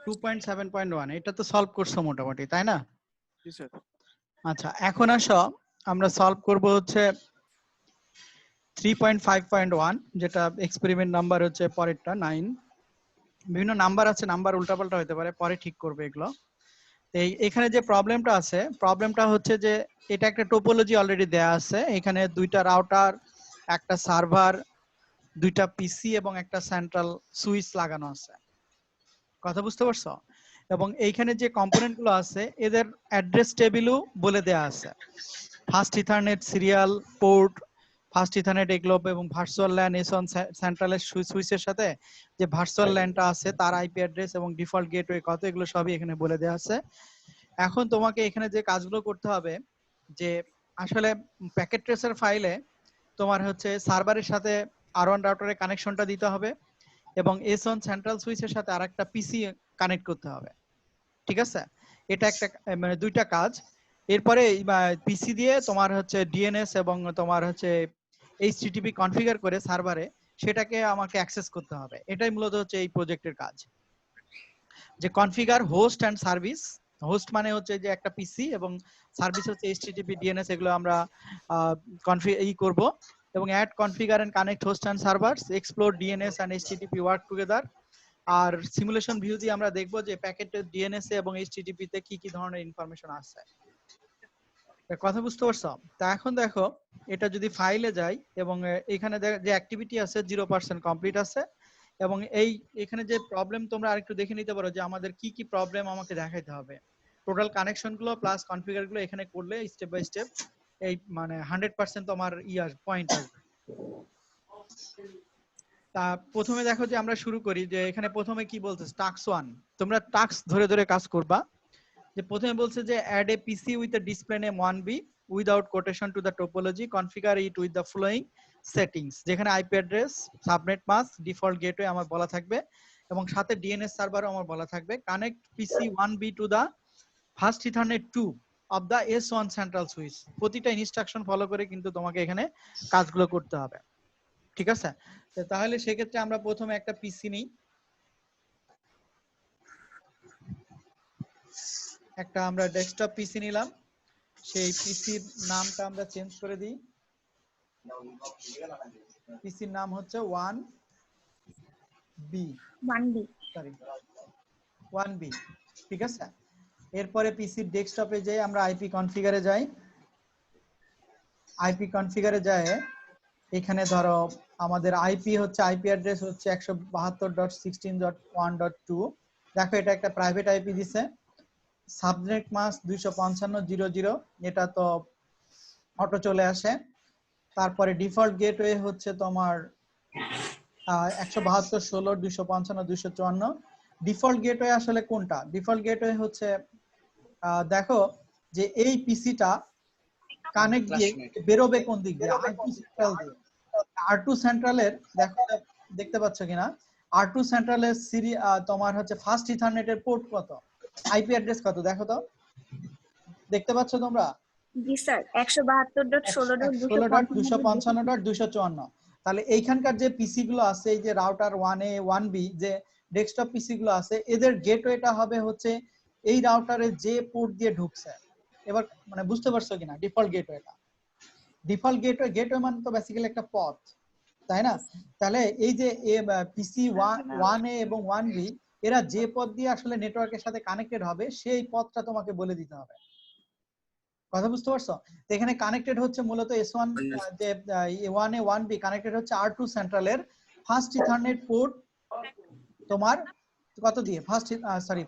2.7.1 এটা তো সলভ করছো মোটামুটি, তাই না? জি স্যার। আচ্ছা, এখন আসো আমরা সলভ করব হচ্ছে 3.5.1, যেটা এক্সপেরিমেন্ট নাম্বার হচ্ছে পরেরটা 9। বিভিন্ন নাম্বার আছে, নাম্বার উল্টাপাল্টা হতে পারে, পরে ঠিক করবে এগুলো। এখানে যে প্রবলেমটা আছে, প্রবলেমটা হচ্ছে যে এটা একটা টোপোলজি অলরেডি দেয়া আছে। এখানে দুইটা রাউটার, একটা সার্ভার, দুইটা পিসি এবং একটা সেন্ট্রাল সুইচ লাগানো আছে। কথা বুঝতে পারছো? এবং এইখানে যে কম্পোনেন্ট গুলো আছে এদের অ্যাড্রেস টেবিলও বলে দেয়া আছে। First ethernet serial port, first ethernet এগুলো এবং ভার্চুয়াল ল্যান এসন সেন্ট্রালের সুইচের সাথে যে ভার্চুয়াল ল্যানটা আছে তার আইপি অ্যাড্রেস এবং ডিফল্ট গেটওয়ে কত, এগুলো সবই এখানে বলে দেয়া আছে। এখন তোমাকে এখানে যে কাজগুলো করতে হবে, যে আসলে প্যাকেট ট্রেসার ফাইলে তোমার হচ্ছে সার্ভারের সাথে R1 রাউটারের কানেকশনটা দিতে হবে এবং S1 সেন্ট্রাল সুইচের সাথে আরেকটা পিসি কানেক্ট করতে হবে। ঠিক আছে? এটা একটা মানে দুইটা কাজ। এরপরে পিসি দিয়ে তোমার হচ্ছে ডিএনএস এবং তোমার হচ্ছে এইচটিটিপি কনফিগার করে সার্ভারে সেটাকে আমাকে অ্যাক্সেস করতে হবে। এটাই মূলত হচ্ছে এই প্রজেক্টের কাজ, যে configure host and service. Host মানে হচ্ছে যে একটা পিসি এবং সার্ভিস হচ্ছে এইচটিটিপি ডিএনএস, এগুলো আমরা করব। এবং add configure and connect host and servers, explore DNS and HTTP work together. আর সিমুলেশন ভিউ দিয়ে আমরা দেখব যে প্যাকেটের ডিএনএস এবং এইচটিটিপি তে কি কি ধরনের ইনফরমেশন আছে। কথা বুঝতে পারছো? তা এখন দেখো, এটা যদি ফাইলে যাই এবং এখানে যে অ্যাক্টিভিটি আছে 0% কমপ্লিট আছে। এবং এখানে যে প্রবলেম তোমরা আরেকটু দেখে নিতে পারো যে আমাদের কি কি প্রবলেম আমাকে দেখাইতে হবে। টোটাল কানেকশন গুলো প্লাস কনফিগার গুলো এখানে করলে স্টেপ বাই স্টেপ এই মানে 100% তোমার পয়েন্ট আসবে। তা প্রথমে দেখো যে আমরা শুরু করি, যে এখানে প্রথমে কি বলছে টাস্ক 1, তোমরা টাস্ক ধরে ধরে কাজ করবা। যে প্রথমে বলছে যে add a PC with a display name 1B without quotation to the topology, configure it with the following settings. যেখানে IP address, subnet mask, default gateway আমার বলা থাকবে এবং সাথে ডিএনএস সার্ভারও আমার বলা থাকবে। Connect PC 1B to the first ethernet 2 of the S1 central switch. প্রতিটা ইনস্ট্রাকশন ফলো করে কিন্তু তোমাকে এখানে কাজগুলো করতে হবে। ঠিক আছে? তাহলে সেক্ষেত্রে আমরা প্রথমে একটা পিসি নিই। একটা আমরা ডেস্কটপ পিসি নিলাম। সেই পিসির নামটা আমরা চেঞ্জ করে দিই। পিসির নাম হচ্ছে 1B, সরি 1B। ঠিক আছে? এরপরে পিসির ডেস্কটপে যাই, আমরা আইপি কনফিগারে যাই। আইপি কনফিগারে যায় এখানে ধরো আমাদের আইপি হচ্ছে, আইপি অ্যাড্রেস হচ্ছে 172.16.1.2। দেখো এটা একটা প্রাইভেট আইপি দিছে। সাবনেট মাস্ক 255.0.0, এটা তো অটো চলে আসে। তারপরে ডিফল্ট গেটওয়ে হচ্ছে তোমার 172.16.255.254। ডিফল্ট গেটওয়ে আসলে কোনটা? ডিফল্ট গেটওয়ে হচ্ছে দেখো যে এই পিসিটা কানেক্ট দিয়ে বেরোবে কোন দিক দিয়ে? R2 সেন্ট্রাল দিয়ে। R2 সেন্ট্রালের দেখো, দেখতে পাচ্ছ কিনা, R2 সেন্ট্রালের তোমার হচ্ছে ফার্স্ট ইথারনেটের পোর্ট কত, আইপি অ্যাড্রেস কত দেখো তো, দেখতে পাচ্ছ তোমরা? জি স্যার, 172.16.255.254। তাহলে এইখানকার যে পিসি গুলো আছে, এই যে রাউটার 1A 1B যে ডেস্কটপ পিসি গুলো আছে, এদের গেটওয়েটা হবে হচ্ছে এই রাউটারে যে পোর্ট দিয়ে ঢুকছে। এবার মানে বুঝতে পারছো কিনা ডিফল্ট গেটওয়েটা? ডিফল্ট গেটওয়ে মানে তো বেসিক্যালি একটা পথ, তাই না? তাহলে এই যে পিসি 1A এবং 1B এরা যে পথ দিয়ে আসলে নেটওয়ার্কের সাথে কানেক্টেড হবে সেই পথটা তোমাকে বলে দিতে হবে। কথা বুঝতে পারছো? তো এখানে কানেক্টেড হচ্ছে মূলত S1 যে 1A 1B কানেক্টেড হচ্ছে R2 সেন্ট্রালের ফার্স্ট ইথারনেট পোর্ট তোমার কত দিয়ে,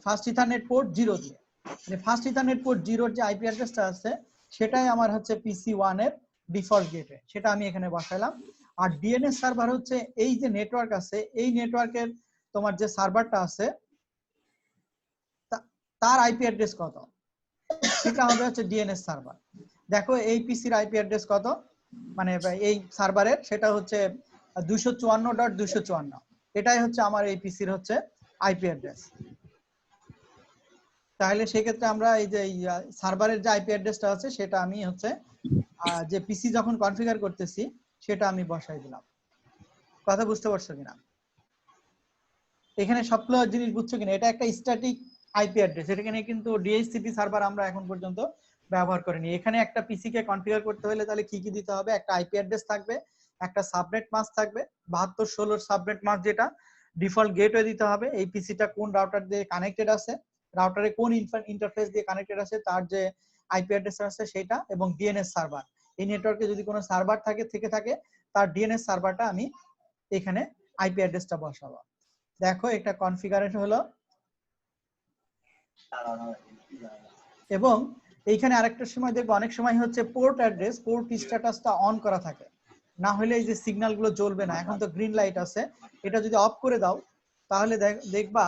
ফার্স্ট ইথারনেট পোর্ট 0 দিয়ে। মানে ফার্স্ট ইথারনেট পোর্ট 0 এর যে আইপি অ্যাড্রেসটা আছে সেটাই আমার হচ্ছে পিসি 1 এর ডিফল্ট গেটওয়ে, সেটা আমি এখানে বসাইলাম। আর ডিএনএস সার্ভার হচ্ছে এই যে নেটওয়ার্ক আছে, এই নেটওয়ার্কের তোমার যে সার্ভারটা আছে তার আইপি অ্যাড্রেস কত, সেটা হবে হচ্ছে ডিএনএস সার্ভার। দেখো এই পিসির আইপি অ্যাড্রেস কত, মানে এই সার্ভারের, সেটা হচ্ছে 254.254। এটাই হচ্ছে আমার এই পিসির হচ্ছে আইপি অ্যাড্রেস। তাহলে সেক্ষেত্রে আমরা এই যে সার্ভারের যে আইপি অ্যাড্রেসটা আছে সেটা আমি হচ্ছে যে পিসি যখন কনফিগার করতেছি সেটা আমি বসাই দিলাম। কথা বুঝতে পারছো কিনা? এখানে সবগুলো জিনিস বুঝছো কিনা, এটা একটা স্ট্যাটিক আইপি অ্যাড্রেস, এখানে কিন্তু ডিএইচসিপি সার্ভার আমরা এখন পর্যন্ত ব্যবহার করিনি। এখানে একটা পিসি কে কনফিগার করতে হলে তাহলে কি কি দিতে হবে, একটা আইপি অ্যাড্রেস থাকবে, একটা সাবনেট মাস্ক থাকবে 7216 সাবনেট মাস্ক, যেটা ডিফল্ট গেটওয়ে দিতে হবে, এই পিসিটা কোন রাউটার দিয়ে কানেক্টেড আছে, রাউটারে কোন ইন্টারফেস দিয়ে কানেক্টেড আছে তার যে আইপি অ্যাড্রেস আছে সেটা, এবং ডিএনএস সার্ভার, এই নেটওয়ার্কে যদি কোনো সার্ভার থাকে তার ডিএনএস সার্ভারটা আমি এখানে আইপি অ্যাড্রেসটা বসাবো। দেখো এটা কনফিগারেশন হলো, এবং এইখানে আরেকটা সময় দেখবো অনেক সময় হচ্ছে পোর্ট অ্যাড্রেস, পোর্ট স্ট্যাটাসটা অন করা থাকে, না হলে এই যে সিগন্যাল গুলো জ্বলবে না। এখন তো গ্রিন লাইট আছে, এটা যদি অফ করে দাও তাহলে দেখবা।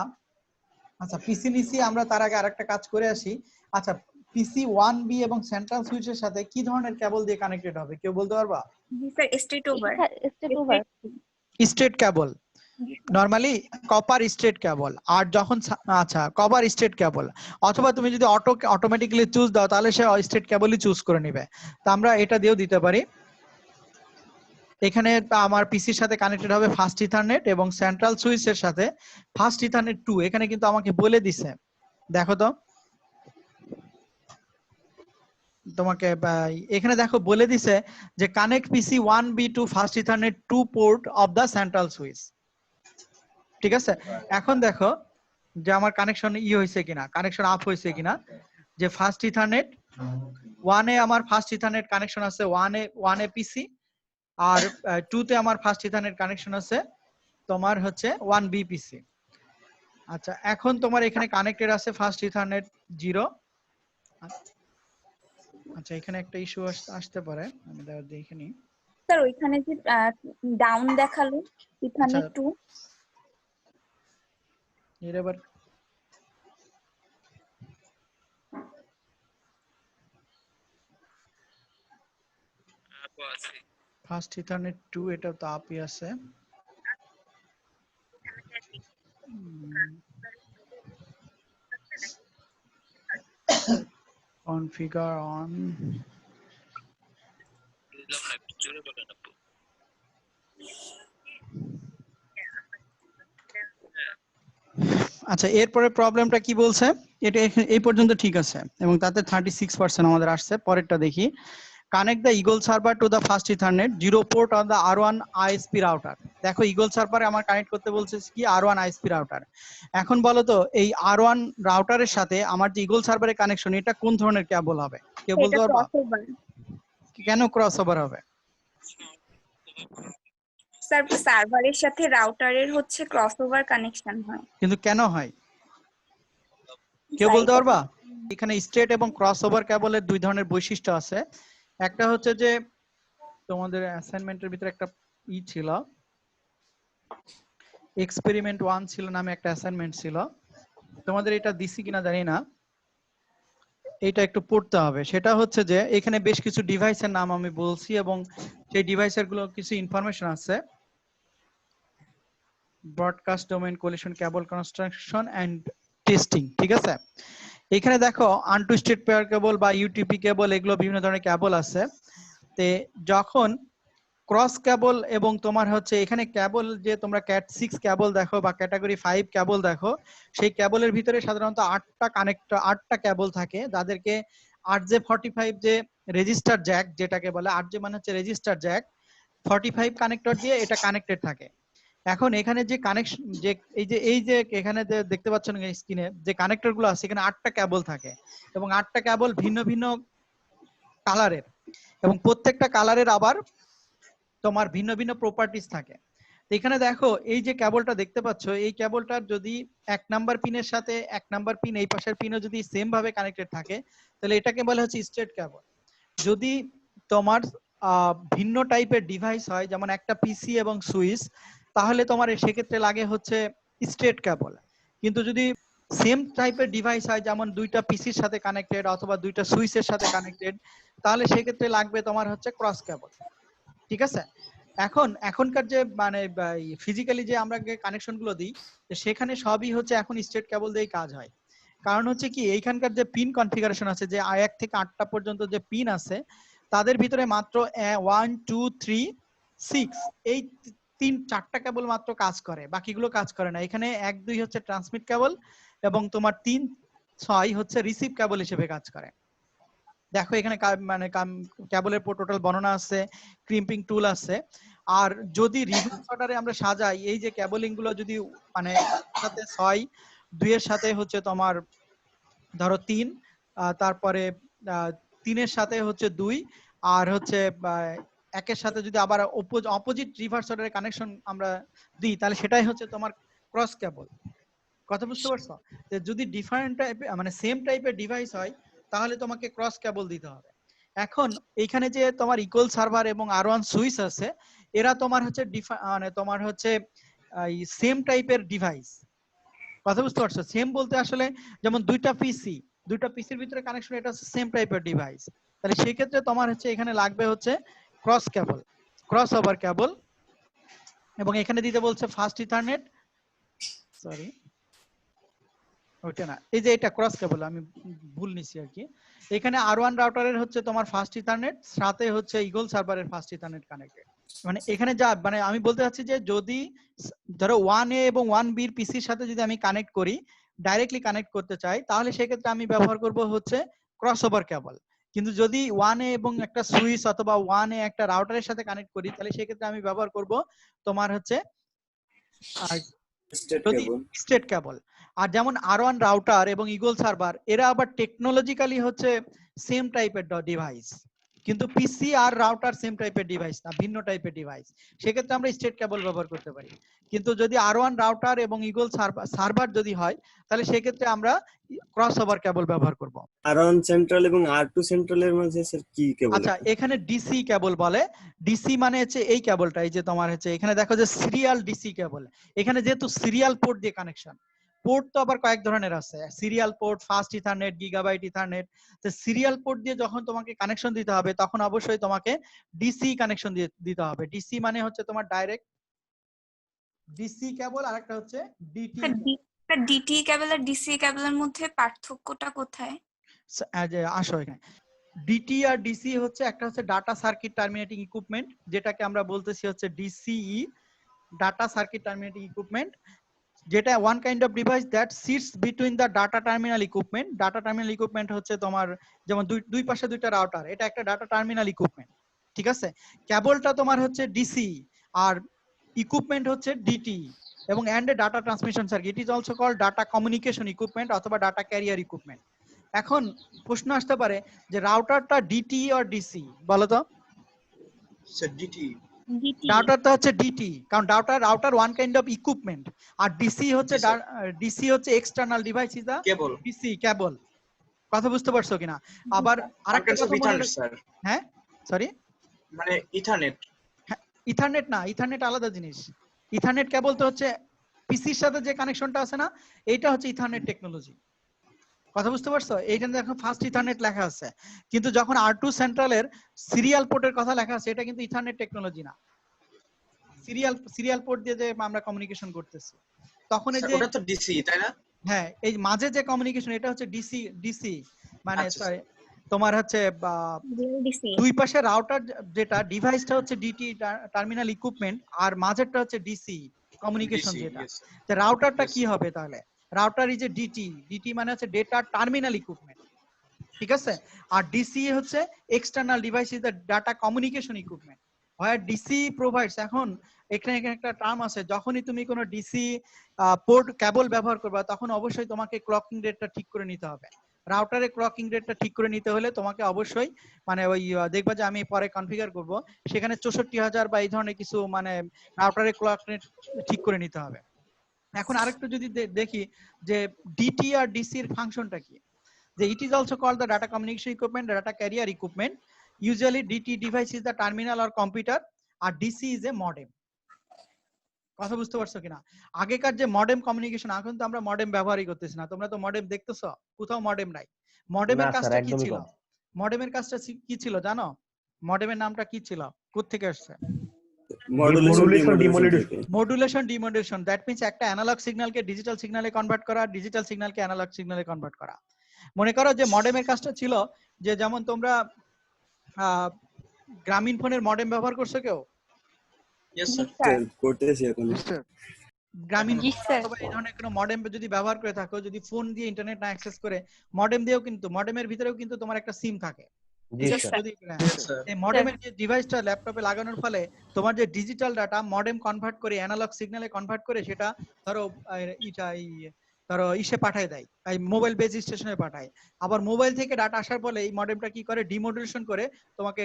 আচ্ছা পিসি নিসি আমরা তার আগে আরেকটা কাজ করে আসি। আচ্ছা পিসি 1B এবং সেন্ট্রাল সুইচের সাথে কি ধরনের কেবল দিয়ে কানেক্টেড হবে কেউ বলতে পারবা? Sir straight over. স্ট্রেট কেবল, নরমালি কপার স্ট্রেট কেবল। আর যখন আচ্ছা কপার স্ট্রেট কেবল, অথবা তুমি যদি অটোমেটিক্যালি চুজ দাও তাহলে সে স্ট্রেট কেবলই চুজ করে নেবে, তো আমরা এটা দিয়েও দিতে পারি। এখানে আমার পিসির সাথে কানেক্টেড হবে ফাস্ট ইথারনেট এবং সেন্ট্রাল সুইচের সাথে ফাস্ট ইথারনেট 2, এখানে কিন্তু আমাকে বলে দিছে, দেখো তো তোমাকে এখানে দেখো বলে দিছে যে connect PC 1B to fast ethernet 2 port of the central switch. ঠিক আছে, এখন দেখো যে আমার কানেকশন হয়েছে কিনা, কানেকশন আপ হয়েছে কিনা, যে ফাস্ট ইথারনেট 1 এ আমার ফাস্ট ইথারনেট কানেকশন আছে 1 এ পিসি, আর 2 তে আমার ফাস্ট ইথারনেট কানেকশন আছে তোমার হচ্ছে 1B পিসি। আচ্ছা এখন তোমার এখানে কানেক্টেড আছে ফাস্ট ইথারনেট 0। আচ্ছা এখানে একটা ইস্যু আসতে পারে, আমি দেখে নিই। স্যার ওইখানে যে ডাউন দেখালো ইথারনেট 2, এর আবার ফাস্ট ইথারনেট 2 এটা তো আপই আছে। কনফিগার অন, আচ্ছা এরপরে প্রবলেমটা কি বলছে, এটা এই পর্যন্ত ঠিক আছে এবং তাতে 36% আমাদের আসছে। পরেরটা দেখি, connect the eagle server to the fast ethernet 0 port on the R1 ISP router. দেখো ইগল সার্ভারে আমার কানেক্ট করতে বলছে কি R1 ISP রাউটার। এখন বলো তো এই R1 রাউটারের সাথে আমার যে ইগল সার্ভারের কানেকশন এটা কোন ধরনের কেবল হবে কেউ বলতে পারবা? কেন ক্রসওভার হবে? স্যার সার্ভারের সাথে রাউটারের হচ্ছে ক্রসওভার কানেকশন হয়, কিন্তু কেন হয় কেউ বলতে পারবা? এখানে স্ট্রেট এবং ক্রসওভার কেবলের দুই ধরনের বৈশিষ্ট্য আছে। একটা হচ্ছে যে তোমাদের অ্যাসাইনমেন্টের ভিতরে একটা ছিল, এক্সপেরিমেন্ট 1 ছিল নামে একটা অ্যাসাইনমেন্ট ছিল, তোমাদের এটা দিছি কিনা জানি না, এটা একটু পড়তে হবে। সেটা হচ্ছে যে এখানে বেশ কিছু ডিভাইসের নাম আমি বলছি এবং সেই ডিভাইসের গুলো কিছু ইনফরমেশন আছে। Broadcast domain collision cable construction and testing, ঠিক আছে। এখানে দেখো আনটুইস্টেড পেয়ার কেবল বা ইউটিপি কেবল, এগুলো বিভিন্ন ধরনের কেবল আছে। তে যখন ক্রস কেবল এবং তোমার হচ্ছে এখানে কেবল যে তোমরা ক্যাট 6 কেবল দেখো বা ক্যাটাগরি 5 কেবল দেখো, সেই কেবলের ভিতরে সাধারণত 8টা কেবল থাকে, যাদেরকে RJ45 যে রেজিস্টার জ্যাক যেটাকে বলে, RJ মানে হচ্ছে রেজিস্টার জ্যাক, 45 কানেক্টর দিয়ে এটা কানেক্টেড থাকে। এখন এখানে যে কানেকশন যে এই যে এখানে দেখতে পাচ্ছেন স্ক্রিনে যে কানেক্টর গুলো আছে, এখানে 8টা কেবল থাকে এবং 8টা কেবল ভিন্ন ভিন্ন কালারের, এবং প্রত্যেকটা কালারের আবার তোমার ভিন্ন ভিন্ন প্রপার্টিজ থাকে। এখানে দেখো এই যে কেবলটা দেখতে পাচ্ছ, এই কেবলটার যদি 1 নাম্বার পিনের সাথে 1 নাম্বার পিন এই পাশের পিনও যদি সেম ভাবে কানেক্টেড থাকে তাহলে এটাকে বলা হচ্ছে স্ট্রেট কেবল। যদি তোমার ভিন্ন টাইপের ডিভাইস হয় যেমন একটা পিসি এবং সুইচ, তাহলে তোমার সেক্ষেত্রে লাগে হচ্ছে স্ট্রেট কেবল। কিন্তু যদি সেম টাইপের ডিভাইস হয় যেমন দুইটা পিসির সাথে কানেক্টেড অথবা দুইটা সুইচের সাথে কানেক্টেড, তাহলে সেক্ষেত্রে লাগবে তোমার হচ্ছে ক্রস কেবল, ঠিক আছে। এখনকার যে মানে ফিজিক্যালি যে আমরা কানেকশন গুলো দিই সেখানে সবই হচ্ছে এখন স্ট্রেট কেবল দিয়েই কাজ হয়। কারণ হচ্ছে কি এইখানকার যে পিন কনফিগারেশন আছে, যে 1 থেকে 8টা পর্যন্ত যে পিন আছে তাদের ভিতরে মাত্র 1 2 3 6 এই চারটা কেবল মাত্র কাজ করে, বাকিগুলো কাজ করে না। এখানে 1 2 হচ্ছে ট্রান্সমিট কেবল এবং তোমার 3 6 হচ্ছে রিসিভ কেবল হিসেবে কাজ করে। দেখো এখানে মানে কেবলের টোটাল বর্ণনা আছে, ক্রিম্পিং টুল আছে। আর যদি রিভার্স অর্ডারে আমরা সাজাই, এই যে কেবলিং গুলো যদি মানে সাথে 6 2 এর সাথে হচ্ছে তোমার ধরো 3, তারপরে 3 এর সাথে হচ্ছে 2, আর হচ্ছে 1 এর সাথে যদি আবার অপোজিট রিভার্স অর্ডারে কানেকশন আমরা দিই, তাহলে সেটাই হচ্ছে তোমার ক্রস কেবল। কথা বুঝতে পারছো? যে যদি ডিফারেন্ট টাইপ মানে সেম টাইপের ডিভাইস হয় তাহলে তোমাকে ক্রস কেবল দিতে হবে। এখন এইখানে যে তোমার ইকুয়াল সার্ভার এবং R1 সুইচ আছে, এরা তোমার হচ্ছে মানে তোমার হচ্ছে সেম টাইপের ডিভাইস। কথা বুঝতে পারছো? সেম বলতে আসলে যেমন দুইটা পিসির ভিতরে কানেকশন, এটা হচ্ছে সেম টাইপের ডিভাইস। তাহলে সেই ক্ষেত্রে তোমার হচ্ছে এখানে লাগবে হচ্ছে ক্রস কেবল, ক্রস ওভার কেবল। এবং এখানে দিতে বলছে ফাস্ট ইথারনেট, সরি ওইটা না, এই যে এটা ক্রস কেবল, আমি ভুল নিছি আর কি। এখানে R1 রাউটারের হচ্ছে তোমার ফাস্ট ইথারনেট, সাথে হচ্ছে ইগল সার্ভারের ফাস্ট ইথারনেট কানেক্টেড। মানে এখানে যা মানে আমি বলতে চাচ্ছি যে যদি ধরো 1A এবং 1B এর পিসির সাথে যদি আমি কানেক্ট করি, ডাইরেক্টলি কানেক্ট করতে চাই, তাহলে সেক্ষেত্রে আমি ব্যবহার করব হচ্ছে ক্রস ওভার কেবল। কিন্তু যদি 1A এবং একটা সুইচ অথবা 1A একটা রাউটারের সাথে কানেক্ট করি, তাহলে সেক্ষেত্রে আমি ব্যবহার করব তোমার হচ্ছে যদি স্টেট কেবল। আর যেমন R1 রাউটার এবং ইগল সার্ভার, এরা আবার টেকনোলজিক্যালি হচ্ছে সেম টাইপের ডিভাইস, কিন্তু পিসি আর রাউটার সেম টাইপের ডিভাইস না, ভিন্ন টাইপের ডিভাইস। সেক্ষেত্রে আমরা স্টেট কেবল ব্যবহার করতে পারি। কিন্তু যদি R1 রাউটার এবং ইগল সার্ভার যদি হয়, তাহলে সেক্ষেত্রে আমরা ক্রস ওভার কেবল ব্যবহার করব। R1 সেন্ট্রাল এবং R2 সেন্ট্রালের মাঝে স্যার কি কেবল? আচ্ছা, এখানে ডিসি কেবল বলে। ডিসি মানে হচ্ছে এই কেবলটা, এই যে তোমার হচ্ছে এখানে দেখো যে সিরিয়াল ডিসি কেবল। এখানে যেহেতু সিরিয়াল পোর্ট দিয়ে কানেকশন, পোর্ট তো আবার কয়েক ধরনের আছে, serial port, fast ethernet, gigabyte ethernet. তো সিরিয়াল পোর্ট দিয়ে যখন তোমাকে কানেকশন দিতে হবে, তখন অবশ্যই তোমাকে ডিসি কানেকশন দিতে হবে। ডিসি মানে হচ্ছে তোমার ডাইরেক্ট ডিসি কেবল, আর একটা হচ্ছে ডিটি। ডিটি কেবল আর ডিসি কেবলের মধ্যে পার্থক্যটা কোথায়? আসো এখানে ডিটি আর ডিসি হচ্ছে, একটা হচ্ছে ডাটা সার্কিট টার্মিনেটিং ইকুইপমেন্ট, যেটাকে আমরা বলতেছি হচ্ছে DCE, data circuit terminating equipment, যেটা one kind of device that sits between the data terminal equipment. Data terminal equipment হচ্ছে তোমার যেমন দুই পাশে দুইটা রাউটার, এটা একটা ডাটা টার্মিনাল ইকুইপমেন্ট, ঠিক আছে? কেবলটা তোমার হচ্ছে ডিসি আর ইকুইপমেন্ট হচ্ছে ডিটি, এবং and a data transmission circuit. It is also called data communication equipment অথবা ডাটা ক্যারিয়ার ইকুইপমেন্ট। এখন প্রশ্ন আসতে পারে যে রাউটারটা ডিটি আর ডিসি, বলো তো? Sir DT. রাউটারটা হচ্ছে ডিটি, কারণ router one kind of equipment, আর ডিসি হচ্ছে external device, is the cable. DC cable. কথা বুঝতে পারছো কিনা? আবার আরেকটা কথা মনে, স্যার হ্যাঁ সরি, মানে ইথারনেট। ইথারনেট না, ইথারনেট আলাদা জিনিস। ইথারনেট কেবল তো হচ্ছে পিসির সাথে যে কানেকশনটা আছে না, এইটা হচ্ছে ইথারনেট টেকনোলজি। কথা বুঝতে পারছো? এইখানে দেখো ফাস্ট ইথারনেট লেখা আছে, কিন্তু যখন R2 সেন্ট্রালের সিরিয়াল পোর্টের কথা লেখা আছে, এটা কিন্তু ইথারনেট টেকনোলজি না। সিরিয়াল পোর্ট দিয়ে যে আমরা কমিউনিকেশন করতেছি, তখন এই যে ওটা তো ডিসি, তাই না? হ্যাঁ, এই মাঝে যে কমিউনিকেশন, এটা হচ্ছে ডিসি মানে আচ্ছা, তোমার হচ্ছে দুই পাশে রাউটার, যেটা ডিভাইসটা হচ্ছে ডিটি টার্মিনাল ইকুইপমেন্ট, আর মাঝেরটা হচ্ছে ডিসি কমিউনিকেশন DC, যেটা। yes, sir. তো রাউটারটা Yes, কি sir. হবে তাহলে? রাউটার ইজ এ ডিটি মানে হচ্ছে ডেটা টার্মিনাল ইকুইপমেন্ট, ঠিক আছে? আর ডিসি হচ্ছে external device, is the data communication equipment. হয় ডিসি প্রোভাইডস। এখন এখানে একটা টার্ম আছে, যখনই তুমি কোনো ডিসি পোর্ট কেবল ব্যবহার করবে, তখন অবশ্যই তোমাকে ক্লকিং রেটটা ঠিক করে নিতে হবে। রাউটারে ক্লকিং রেটটা ঠিক করে নিতে হলে তোমাকে অবশ্যই মানে ওই দেখবা যে আমি পরে কনফিগার করব, সেখানে 64,000 বা এই ধরনের কিছু মানে রাউটারে ক্লক রেট ঠিক করে নিতে হবে। এখন আরেকটু যদি দেখি যে ডিটি আর ডিসি এর ফাংশনটা কি, যে it is also called the data communication equipment, data carrier equipment. Usually DT device is the terminal or computer, R DC is a modem. কথা বুঝতে পারছো কিনা? আগেকার যে মডেম কমিউনিকেশন, এখন তো আমরা মডেম ব্যবহারই করতেছি না। তোমরা তো মডেম দেখতেছো, কোথাও মডেম নাই। মডেমের কাজটা কি ছিল? মডেমের কাজটা কি ছিল জানো? মডেমের নামটা কি ছিল? কোথা থেকে আসছে? মডুলেশন ডিমodulation। দ্যাট মিন্স একটা অ্যানালগ সিগন্যালকে ডিজিটাল সিগন্যালে কনভার্ট করা, ডিজিটাল সিগন্যালকে অ্যানালগ সিগন্যালে কনভার্ট করা। মনে করো যে মডেমের কাজটা ছিল যে, যেমন তোমরা গ্রামীণ ফোনের মডেম ব্যবহার করছো কেউ? Yes, জি sir. স্যার করতেছি এখন। গ্রামীণ জি স্যার অথবা এই ধরনের কোনো মডেম যদি ব্যবহার করে থাকো, যদি ফোন দিয়ে ইন্টারনেট না অ্যাক্সেস করে, মডেম দিয়েও কিন্তু মডেমের ভিতরেও কিন্তু তোমার একটা সিম থাকে। জি জি স্যার। স্যার যদি Yes, sir. এই মডেমের যে ডিভাইসটা ল্যাপটপে লাগানোর ফলে তোমার যে ডিজিটাল ডাটা মডেম কনভার্ট করে অ্যানালগ সিগন্যালে কনভার্ট করে সেটা ধরো ধরো ইসে পাঠায় দেয়, এই মোবাইল বেস স্টেশনে পাঠায়। আবার মোবাইল থেকে ডাটা আসার ফলে এই মডেমটা কি করে, ডিমোডুলেশন করে তোমাকে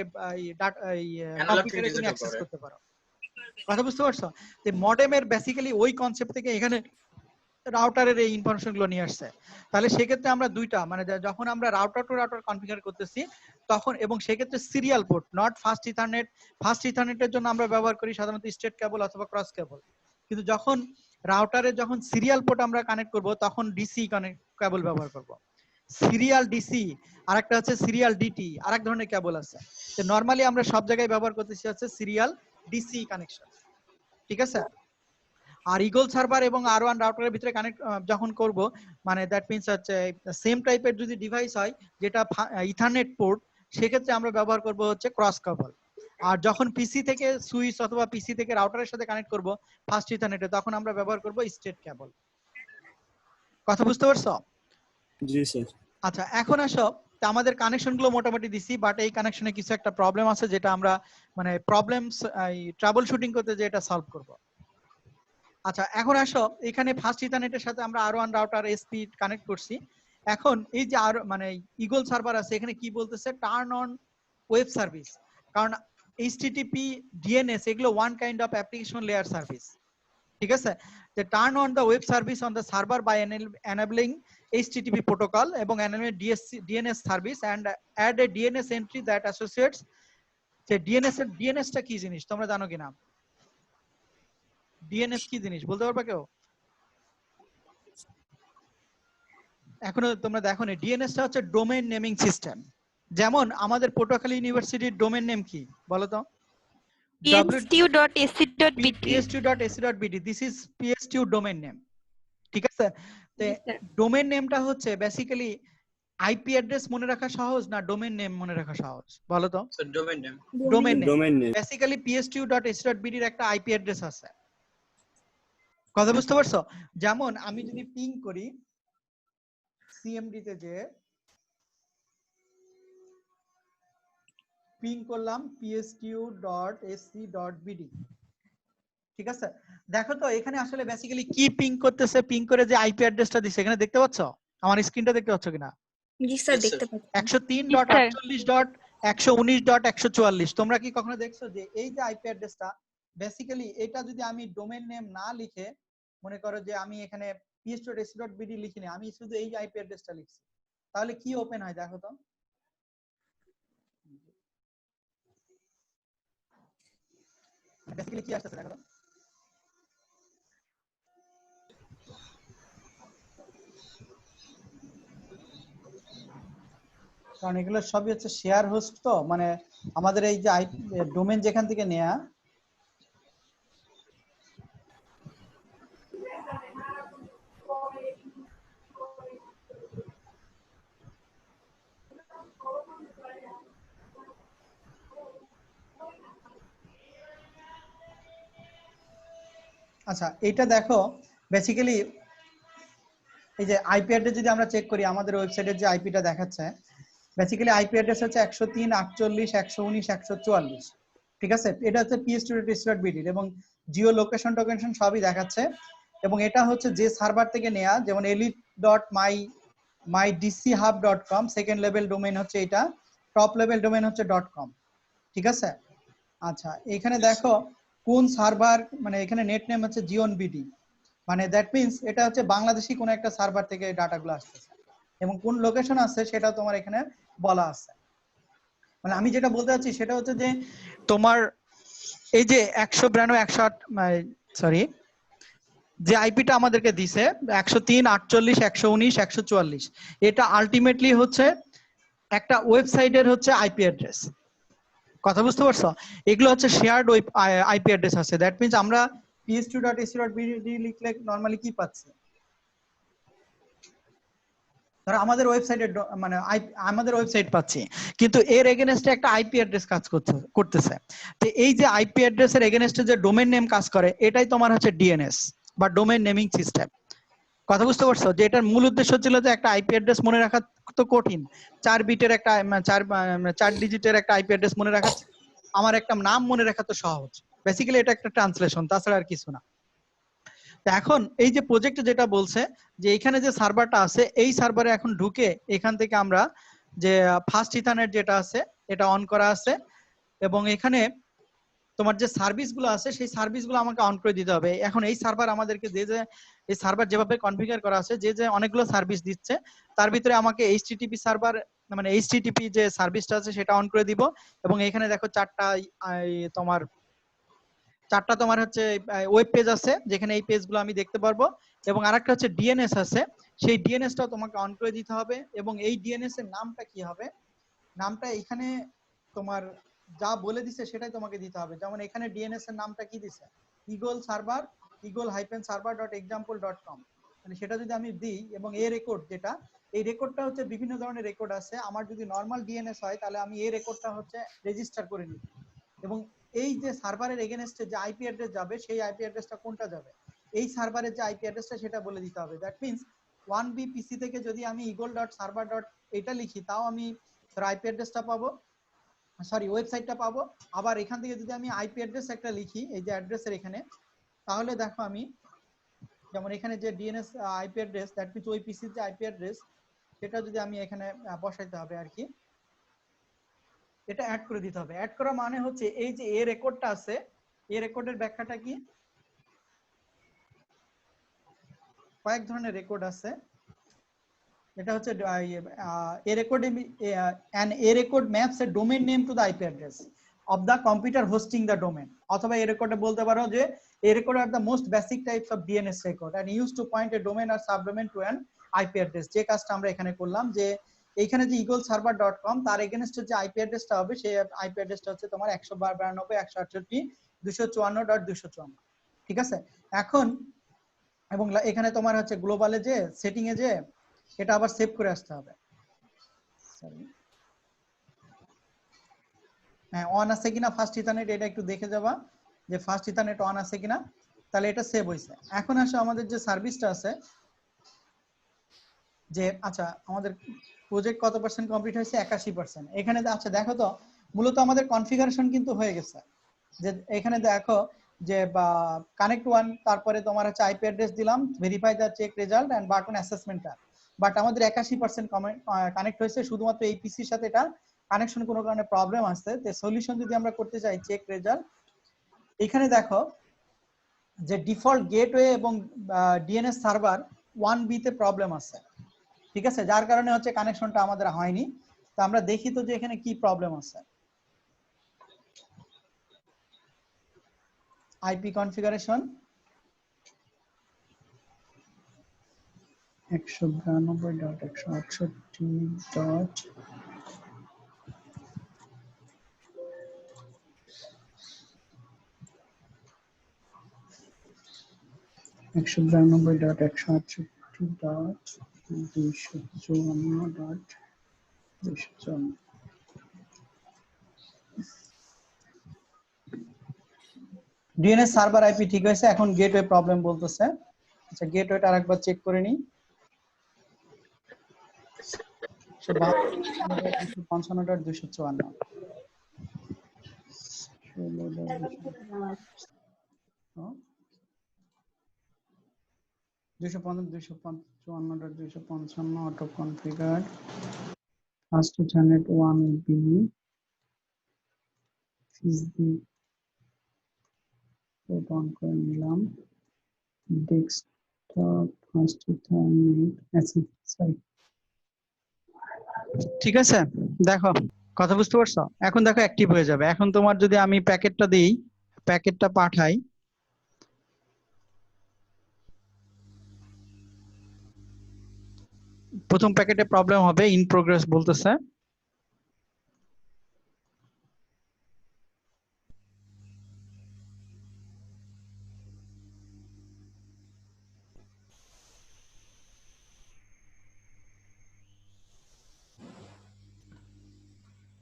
Analog কম্পিউটারে থেকে তুমি digital অ্যাক্সেস করে। করতে পারো। কথা বুঝতে পারছো? যে মডেমের বেসিক্যালি ওই কনসেপ্ট থেকে এখানে রাউটারের এই ইনফরমেশন গুলো নিয়ে আসছে। তাহলে সেক্ষেত্রে আমরা দুইটা মানে যখন আমরা রাউটার টু রাউটার কনফিগার করতেছি তখন, এবং সেক্ষেত্রে serial port, not fast Ethernet. Fast ইথারনেটের জন্য আমরা ব্যবহার করি সাধারণত স্ট্রেট কেবল অথবা ক্রস কেবল। কিন্তু যখন রাউটারে যখন সিরিয়াল পোর্ট আমরা কানেক্ট করব তখন ডিসি কানেক্ট কেবল ব্যবহার করব। সিরিয়াল ডিসি আর একটা হচ্ছে সিরিয়াল ডিটি, আরেক ধরনের কেবল আছে। তো নরমালি আমরা সব জায়গায় ব্যবহার করতেছি হচ্ছে সিরিয়াল ডিসি কানেকশন। ঠিক আছে? আর ইগল সার্ভার এবং আর1 রাউটারের ভিতরে কানেক্ট যখন করব, মানে দ্যাট মিন্স হচ্ছে সেম টাইপের যদি ডিভাইস হয় যেটা ইথারনেট পোর্ট, সেক্ষেত্রে আমরা ব্যবহার করব হচ্ছে ক্রস কেবল। আর যখন পিসি থেকে সুইচ অথবা পিসি থেকে রাউটারের সাথে কানেক্ট করব ফাস্ট ইথারনেটে, তখন আমরা ব্যবহার করব স্ট্রেট কেবল। কথা বুঝতে পারছো? জি স্যার। আচ্ছা, এখন আসো, তা আমাদের কানেকশন গুলো মোটামুটি দিছি, বাট এই কানেকশনে কিছু একটা প্রবলেম আছে যেটা আমরা মানে প্রবলেমস ট্রাবল শুটিং করতে যে এটা সলভ করব। আচ্ছা, এখন আসো, এখানে ফাস্ট ইথারনেটের সাথে আমরা আর1 রাউটার এসপি কানেক্ট করছি। এখন এই যে আর মানে ইগল সার্ভার আছে, এখানে কি বলতেছে, টার্ন অন ওয়েব সার্ভিস। কারণ এইচটিটিপি ডিএনএস এগুলো one kind of application layer service. ঠিক আছে? যে turn on the web service on the server by enabling HTTP protocol এবং enable DNS service and add a DNS entry that associates। যে DNS টা কি জিনিস তোমরা জানো কিনা? ডিএনএস কি জিনিস বলতে পারবা কেউ? এখনো তোমরা দেখো নি। ডিএনএস টা হচ্ছে ডোমেইন নেমিং সিস্টেম। যেমন আমাদের পটুয়াখালী ইউনিভার্সিটির ডোমেইন নেম কি বলো তো? pstu.ac.bt pstu.ac.bt, this is pstu domain name. ঠিক আছে? তে জি স্যার ডোমেইন নেমটা হচ্ছে বেসিক্যালি আইপি অ্যাড্রেস মনে রাখা সহজ না ডোমেইন নেম মনে রাখা সহজ বলো তো? Sir, domain name. Domain name. Domain name. Basically pstu.ac.bt এর একটা আইপি অ্যাড্রেস আছে। কথা বুঝতে পারছো? যেমন আমি যদি পিং করি সিএমডি তে, যে পিং করলাম pstu.ac.bd, ঠিক আছে? দেখো তো এখানে আসলে বেসিক্যালি কি পিং করতেছে, পিং করে যে আইপি অ্যাড্রেসটা দিছে এখানে দেখতে পাচ্ছ? আমার স্ক্রিনটা দেখতে পাচ্ছ কিনা? জি স্যার Yes, sir. দেখতে পাচ্ছি 103.48.119.144। তোমরা কি কখনো দেখছো যে এই যে আইপি অ্যাড্রেসটা, বেসিক্যালি এটা যদি আমি ডোমেইন নেম না লিখে, মনে করো যে আমি এখানে pstu.ac.bd লিখিনি, আমি শুধু এই আইপি অ্যাড্রেসটা লিখছি, তাহলে কি ওপেন হয় দেখো তো? বেসিক্যালি কি আসছে দেখো তো? কারণ এগুলো সবই হচ্ছে শেয়ার হোস্ট, তো মানে আমাদের এই যে ডোমেইন যেখান থেকে নেয়া, আচ্ছা এটা দেখো বেসিক্যালি এই যে আইপি অ্যাড্রেস যদি আমরা চেক করি, আমাদের ওয়েবসাইটের যে আইপিটা দেখাচ্ছে, বেসিক্যালি আইপি অ্যাড্রেস হচ্ছে 103.48.119.144। ঠিক আছে? এটা হচ্ছে pstu.ac.bd এবং জিও লোকেশন টোকেশন সবই দেখাচ্ছে। এবং এটা হচ্ছে যে সার্ভার থেকে নেয়া, যেমন elite.mydchub.com, সেকেন্ড লেভেল ডোমেইন হচ্ছে এটা, টপ লেভেল ডোমেইন হচ্ছে .com। ঠিক আছে? আচ্ছা, এখানে দেখো কোন সার্ভার, মানে এখানে নেট নেম হচ্ছে জিওনবিডি, মানে দ্যাট মিন্স এটা হচ্ছে বাংলাদেশি কোন একটা সার্ভার থেকে ডাটাগুলো আসতেছে, এবং কোন লোকেশন আছে সেটা তোমার এখানে বলা আছে। মানে আমি যেটা বলতে চাচ্ছি সেটা হচ্ছে যে তোমার এই যে 192.168 যে আইপিটা আমাদেরকে দিছে 103.48.119.144, এটা আলটিমেটলি হচ্ছে একটা ওয়েবসাইটের হচ্ছে আইপি অ্যাড্রেস। কথা বুঝতে পারছো? এগুলো হচ্ছে শেয়ার্ড আইপি অ্যাড্রেস আছে। দ্যাট মিন্স আমরা pstu.ac.bd লিখলে নরমালি কি পাচ্ছি? ধরো আমাদের ওয়েবসাইটে মানে আমাদের ওয়েবসাইট পাচ্ছি, কিন্তু এর এগেনস্টে একটা আইপি অ্যাড্রেস কাজ করতেছে। তো এই যে আইপি অ্যাড্রেসের এগেনস্টে যে ডোমেইন নেম কাজ করে, এটাই তোমার হচ্ছে ডিএনএস বা ডোমেইন নেমিং সিস্টেম। কথা বুঝতে পারছো? যে এটার মূল উদ্দেশ্য ছিল যে একটা আইপি অ্যাড্রেস মনে রাখা তো কঠিন, 4 বিটের একটা 4 ডিজিটের একটা আইপি অ্যাড্রেস মনে রাখা, আমার একটা নাম মনে রাখা তো সহজ। বেসিক্যালি এটা একটা ট্রান্সলেশন, তাছাড়া আর কিছু না। এখন এই যে প্রজেক্টে যেটা বলছে যে এখানে যে সার্ভারটা আছে, এই সার্ভারে এখন ঢুকে এখান থেকে আমরা যে ফার্স্ট ইথারনেট যেটা আছে এটা অন করা আছে, এবং এখানে তোমার যে সার্ভিসগুলো আছে সেই সার্ভিসগুলো আমাকে অন করে দিতে হবে। এখন এই সার্ভার আমাদেরকে যে এই সার্ভার যেভাবে কনফিগার করা আছে, যে অনেকগুলো সার্ভিস দিচ্ছে, তার ভিতরে আমাকে এইচটিটিপি সার্ভার মানে এইচটিটিপি যে সার্ভিসটা আছে সেটা অন করে দিব। এবং এখানে দেখো চারটা তোমার হচ্ছে ওয়েব পেজ আছে, যেখানে এই পেজগুলো আমি দেখতে পারবো। এবং আরেকটা হচ্ছে ডিএনএস আছে, সেই ডিএনএসটাও তোমাকে অন করে দিতে হবে। এবং এই ডিএনএস এর নামটা কি হবে, নামটা এখানে তোমার যা বলে দিছে সেটাই তোমাকে দিতে হবে। যেমন এখানে ডিএনএস এর নামটা কি দিছে, ইগল সার্ভার eagle-server.example.com, মানে সেটা যদি আমি দিই, এবং এই রেকর্ড যেটা, এই রেকর্ডটা হচ্ছে বিভিন্ন ধরনের রেকর্ড আছে। আমার যদি নরমাল ডিএনএস হয় তাহলে আমি এই রেকর্ডটা হচ্ছে রেজিস্টার করে নিব। এবং এই যে সার্ভারের এগেনস্টে যে আইপি অ্যাড্রেস যাবে, সেই আইপি অ্যাড্রেসটা কোনটা যাবে, এই সার্ভারের যে আইপি অ্যাড্রেসটা সেটা বলে দিতে হবে। দ্যাট মিন্স 1B পিসি থেকে যদি আমি eagle.server. এটা লিখি, তাও আমি আইপি অ্যাড্রেসটা পাবো, সরি ওয়েবসাইটটা পাবো। আবার এখান থেকে যদি আমি আইপি অ্যাড্রেস একটা লিখি, এই যে অ্যাড্রেসের এখানে, তাহলে দেখো আমি যেমন এখানে যে DNS IP address, that means ওই পিসির যে আইপি অ্যাড্রেস, সেটা যদি আমি এখানে বসাইতে হবে আর কি, এটা অ্যাড করে দিতে হবে। অ্যাড করা মানে হচ্ছে এই যে এ রেকর্ডটা আছে, এই রেকর্ডের ব্যাখ্যাটা কি, কয়েক ধরনের রেকর্ড আছে। এটা হচ্ছে a record an a record maps a domain name to the IP address of the computer hosting the domain, অথবা a record বলতে পারো যে a record are the most basic types of DNS record and used to point a domain or subdomain to an IP address। যে কাজটা আমরা এখানে করলাম, যে এইখানে যে eagleserver.com, তার এগেইনস্ট যে আইপি অ্যাড্রেসটা হবে, সেই আইপি অ্যাড্রেসটা হচ্ছে তোমার 192.168.254। ঠিক আছে? এখন এবং এখানে তোমার হচ্ছে গ্লোবালে যে সেটিং এ যে এটা আবার সেভ করে আসতে হবে। হ্যাঁ, অন আছে কিনা ফার্স্ট ইথারনেট, এটা একটু দেখে যাবা যে ফার্স্ট ইথারনেট অন আছে কিনা, তাহলে এটা সেভ হয়েছে। এখন আসো আমাদের যে সার্ভিসটা আছে, যে আচ্ছা আমাদের প্রজেক্ট কত পার্সেন্ট কমপ্লিট হয়েছে, 81%। এখানে আচ্ছা দেখো তো, মূলত আমাদের কনফিগারেশন কিন্তু হয়ে গেছে। যে এখানে দেখো যে কানেক্ট ওয়ান, তারপরে তোমার হচ্ছে আইপি অ্যাড্রেস দিলাম, verify the check result and button অ্যাসেসমেন্টটা। বাট আমাদের 81% কানেক্ট হয়েছে, শুধুমাত্র এই পিসির সাথে এটা কানেকশন কোনো কারণে প্রবলেম আসছে। তো সলিউশন যদি আমরা করতে চাই চেক রেজাল্ট, এখানে দেখো যে ডিফল্ট গেটওয়ে এবং ডিএনএস সার্ভার 1B তে প্রবলেম আছে। ঠিক আছে, যার কারণে হচ্ছে কানেকশনটা আমাদের হয়নি। তো আমরা দেখি তো যে এখানে কি প্রবলেম আছে। IP configuration 192.168. 192.168.254.254। DNS server IP ঠিক হয়েছে, এখন গেটওয়ে প্রবলেম বলতেছে। আচ্ছা গেটওয়েটা আরেকবার চেক করে নিই। 152.255.254। 255.255 auto configure first Ethernet 1B ফিজবি অন করে নিলাম। Desktop first Ethernet sorry. ঠিক আছে, দেখো কথা বুঝতে পারছো? এখন দেখো অ্যাক্টিভ হয়ে যাবে। এখন তোমার যদি আমি প্যাকেটটা দিই, প্যাকেটটা পাঠাই, প্রথম প্যাকেটে প্রবলেম হবে, ইন প্রোগ্রেস বলতেছে।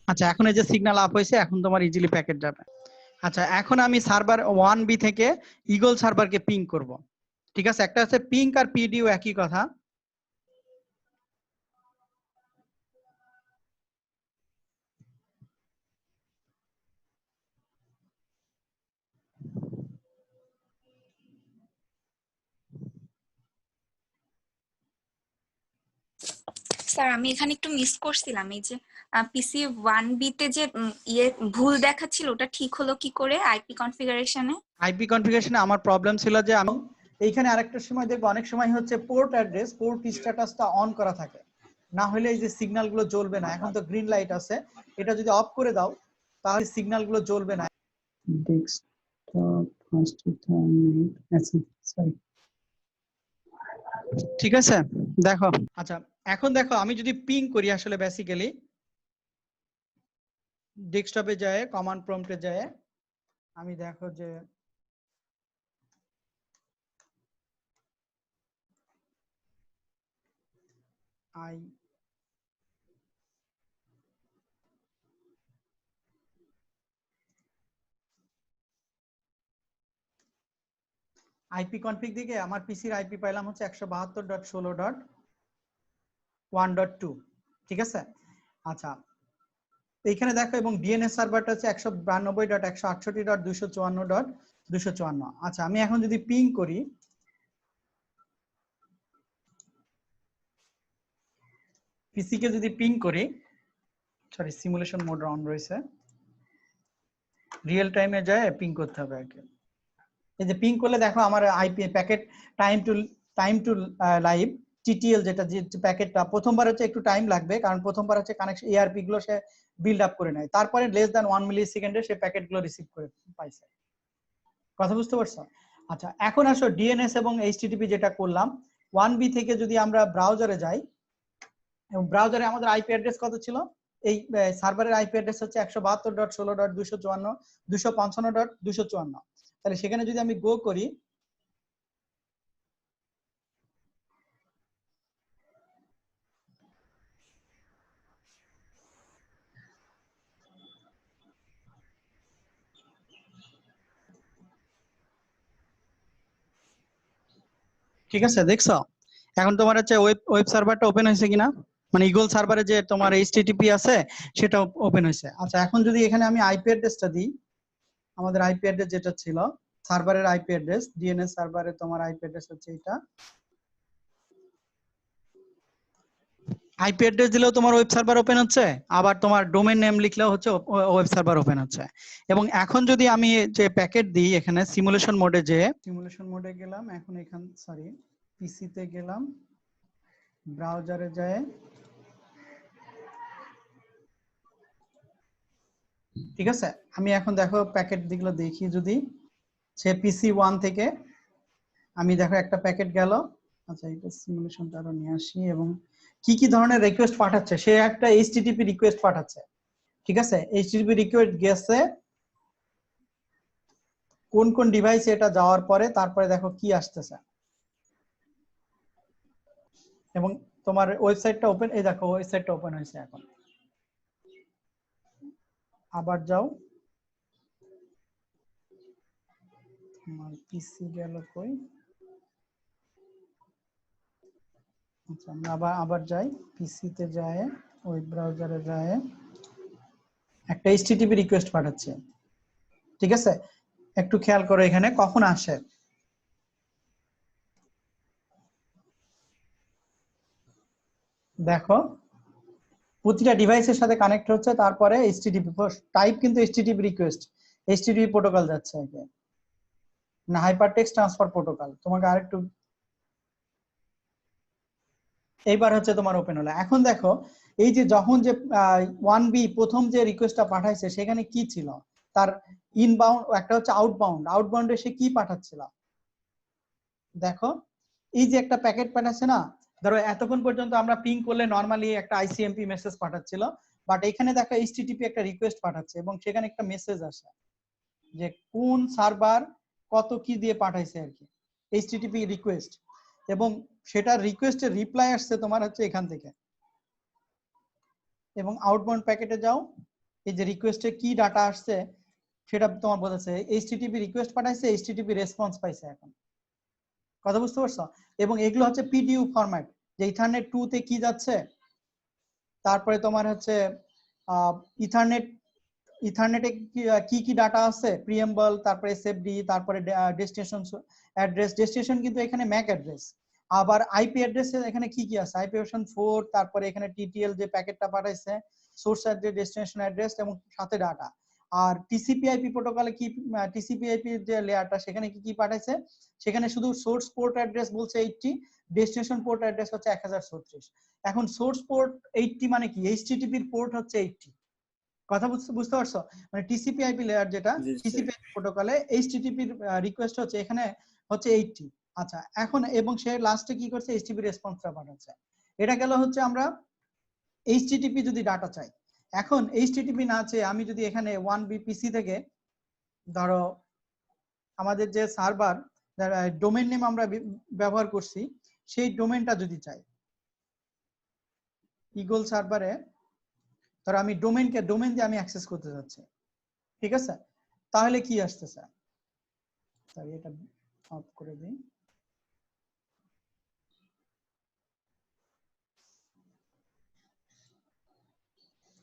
আচ্ছা এখন এই যে সিগন্যাল আপ হয়েছে, এখন তোমার ইজিলি প্যাকেট যাবে। আচ্ছা এখন আমি সার্ভার 1B থেকে ইগল সার্ভারকে পিং করব। ঠিক আছে, একটা হচ্ছে পিং আর পিডিও একই কথা। স্যার আমি এখানে একটু মিস করছিলাম, এই যে পিসি 1B তে যে ভুল দেখাচ্ছিল ওটা ঠিক হলো কি করে আইপি কনফিগারেশনে? আইপি কনফিগারেশনে আমার প্রবলেম ছিল যে আমি এইখানে আরেকটা সময় দেখবো অনেক সময় হচ্ছে পোর্ট অ্যাড্রেস, পোর্ট স্ট্যাটাসটা অন করা থাকে, না হলে এই যে সিগন্যাল গুলো জ্বলবে না। এখন তো গ্রিন লাইট আছে, এটা যদি অফ করে দাও তাহলে সিগন্যাল গুলো জ্বলবে না। ঠিক আছে দেখো। আচ্ছা এখন দেখো আমি যদি পিং করি, আসলে বেসিক্যালি ডেস্কটপে যায়, কমান্ড প্রম্পটে যায়, আমি দেখো যে আই আইপি কনফিগ দিকে আমার পিসির আইপি পাইলাম হচ্ছে 172.16.1.2। ঠিক আছে, আচ্ছা এইখানে দেখো, এবং ডিএনএস সার্ভারটা হচ্ছে 192.168.254.254। আচ্ছা আমি এখন যদি পিং করি, পিসি কে যদি পিং করি, সরি সিমুলেশন মোড অন রয়েছে, রিয়েল টাইমে যায় পিং করতে হবে আর কি। এই যে পিং করলে দেখো আমার IP packet time to live TTL, যেটা যে প্যাকেটটা প্রথমবার হচ্ছে একটু টাইম লাগবে, কারণ প্রথমবার হচ্ছে কানেকশন এআরপি গুলো সে বিল্ড আপ করে নেয়, তারপরে লেস দ্যান 1 মিলি সেকেন্ডে সে প্যাকেট গুলো রিসিভ করে পাইছে। কথা বুঝতে পারছো? আচ্ছা এখন আসো ডিএনএস এবং এইচটিটিপি যেটা করলাম, 1B থেকে যদি আমরা ব্রাউজারে যাই, এবং ব্রাউজারে আমাদের আইপি অ্যাড্রেস কত ছিল, এই সার্ভারের আইপি অ্যাড্রেস হচ্ছে 172.16.254.255.254। তাহলে সেখানে যদি আমি গো করি, ঠিক আছে দেখছো এখন তোমার হচ্ছে ওয়েব সার্ভারটা ওপেন হয়েছে কিনা, মানে ইগল সার্ভারে যে তোমার এইচটিটিপি আছে সেটা ওপেন হয়েছে। আচ্ছা এখন যদি এখানে আমি আইপি অ্যাড্রেসটা দিই, আমাদের আইপি অ্যাড্রেস যেটা ছিল সার্ভারের আইপি অ্যাড্রেস, ডিএনএস সার্ভারে তোমার আইপি অ্যাড্রেস হচ্ছে এটা। আইপি অ্যাড্রেস দিলেও তোমার ওয়েব সার্ভার ওপেন হচ্ছে, আবার তোমার ডোমেইন নেম লিখলেও হচ্ছে ওয়েব সার্ভার ওপেন হচ্ছে। এবং এখন যদি আমি যে প্যাকেট দিই এখানে সিমুলেশন মোডে, যে সিমুলেশন মোডে গেলাম, এখন এখান সরি পিসি তে গেলাম, ব্রাউজারে যায়, ঠিক আছে আমি এখন দেখো প্যাকেট দিগুলো দেখি, যদি সে পিসি 1 থেকে আমি দেখো একটা প্যাকেট গেল। আচ্ছা এটা সিমুলেশনটা আরো নিয়ে আসি, এবং কি কি ধরনের রিকোয়েস্ট পাঠাচ্ছে, সে একটা এইচটিটিপি রিকোয়েস্ট পাঠাচ্ছে। ঠিক আছে এইচটিটিপি রিকোয়েস্ট গেছে কোন কোন ডিভাইসে, এটা যাওয়ার পরে তারপরে দেখো কি আসতেছে, এবং তোমার ওয়েবসাইটটা ওপেন, এই দেখো ওয়েবসাইটটা ওপেন হয়েছে। এখন আবার যাও, আমার পিসি গেল কই, আচ্ছা আমরা আবার যাই, পিসি তে যায়, ওয়েব ব্রাউজারে যায়, একটা এইচটিটিপি রিকোয়েস্ট পাঠাচ্ছে। ঠিক আছে একটু খেয়াল করো এখানে কখন আসে, দেখো প্রতিটা ডিভাইসের সাথে কানেক্ট হচ্ছে, তারপরে এইচটিটিপি টাইপ কিন্তু এইচটিটিপি রিকোয়েস্ট, এইচটিটিপি প্রোটোকল যাচ্ছে আগে, না হাইপারটেক্সট ট্রান্সফার প্রোটোকল। তোমাকে আরেকটু, এইবার হচ্ছে তোমার ওপেন হলো। এখন দেখো এই যে যখন যে 1B প্রথম যে রিকোয়েস্টটা পাঠাইছে সেখানে কি ছিল, তার ইনবাউন্ড, একটা হচ্ছে আউটবাউন্ড, আউটবাউন্ডে সে কি পাঠাচ্ছিল দেখো, এই যে একটা প্যাকেট পাঠাচ্ছে না, ধরো এতক্ষণ পর্যন্ত আমরা পিং করলে নরমালি একটা আইসিএমপি মেসেজ পাঠাচ্ছিল, বাট এখানে দেখো এইচটিটিপি একটা রিকোয়েস্ট পাঠাচ্ছে, এবং সেখানে একটা মেসেজ আসে যে কোন সার্ভার কত কি দিয়ে পাঠাইছে আর কি, এইচটিটিপি রিকোয়েস্ট, এবং সেটা রিকোয়েস্টের রিপ্লাই আসছে তোমার হচ্ছে এখান থেকে। এবং আউটবাউন্ড প্যাকেটে যাও, এই যে রিকোয়েস্টে কি ডাটা আসছে সেটা তোমার বলেছে, এইচটিটিপি রিকোয়েস্ট পাঠাইছে, এইচটিটিপি রেসপন্স পাইছে। এখন কথা বুঝতে পারছো? এবং এগুলো হচ্ছে পিডিইউ ফরম্যাট, যে ইথারনেট 2 তে কি যাচ্ছে, তারপরে তোমার হচ্ছে ইথারনেটে কি কি ডাটা আছে, প্রিএম্বল, তারপরে এসএফডি, তারপরে ডেস্টিনেশন অ্যাড্রেস। ডেস্টিনেশন কিন্তু এখানে ম্যাক অ্যাড্রেস। আবার আইপি অ্যাড্রেস এখানে কি কি আছে, আইপি ভার্সন 4, তারপরে এখানে টিটিএল যে প্যাকেটটা পাঠাইছে, সোর্স অ্যাড্রেস, ডেস্টিনেশন অ্যাড্রেস এবং সাথে ডাটা। আর টিসিপি/আইপি প্রোটোকলে কি, টিসিপি/আইপি যে লেয়ারটা সেখানে কি কি পাঠাইছে, সেখানে শুধু সোর্স পোর্ট অ্যাড্রেস বলছে 80, ডেস্টিনেশন পোর্ট অ্যাড্রেস হচ্ছে 1034। এখন সোর্স পোর্ট 80 মানে কি, এইচটিটিপির পোর্ট হচ্ছে 80। কথা বুঝতে পারছো? মানে টিসিপি/আইপি লেয়ার যেটা, জি স্যার। টিসিপি/আইপি প্রোটোকলে এইচটিটিপির রিকোয়েস্ট হচ্ছে এখানে হচ্ছে 80। আচ্ছা, এখন এবং সে লাস্টে কি করছে, এইচটিটিপি রেসপন্সটা পাঠাচ্ছে। এটা গেল হচ্ছে আমরা এইচটিটিপি যদি ডাটা চাই। এখন এইচটিটিপি না চেয়ে আমি যদি এখানে 1BPC থেকে ধরো আমাদের যে সার্ভার ডোমেইন নেম আমরা ব্যবহার করছি সেই ডোমেইনটা যদি চাই, ইগল সার্ভারে ধরো আমি ডোমেইন দিয়ে আমি অ্যাক্সেস করতে যাচ্ছি, ঠিক আছে? তাহলে কি আসতেছে, সরি এটা অফ করে দিই।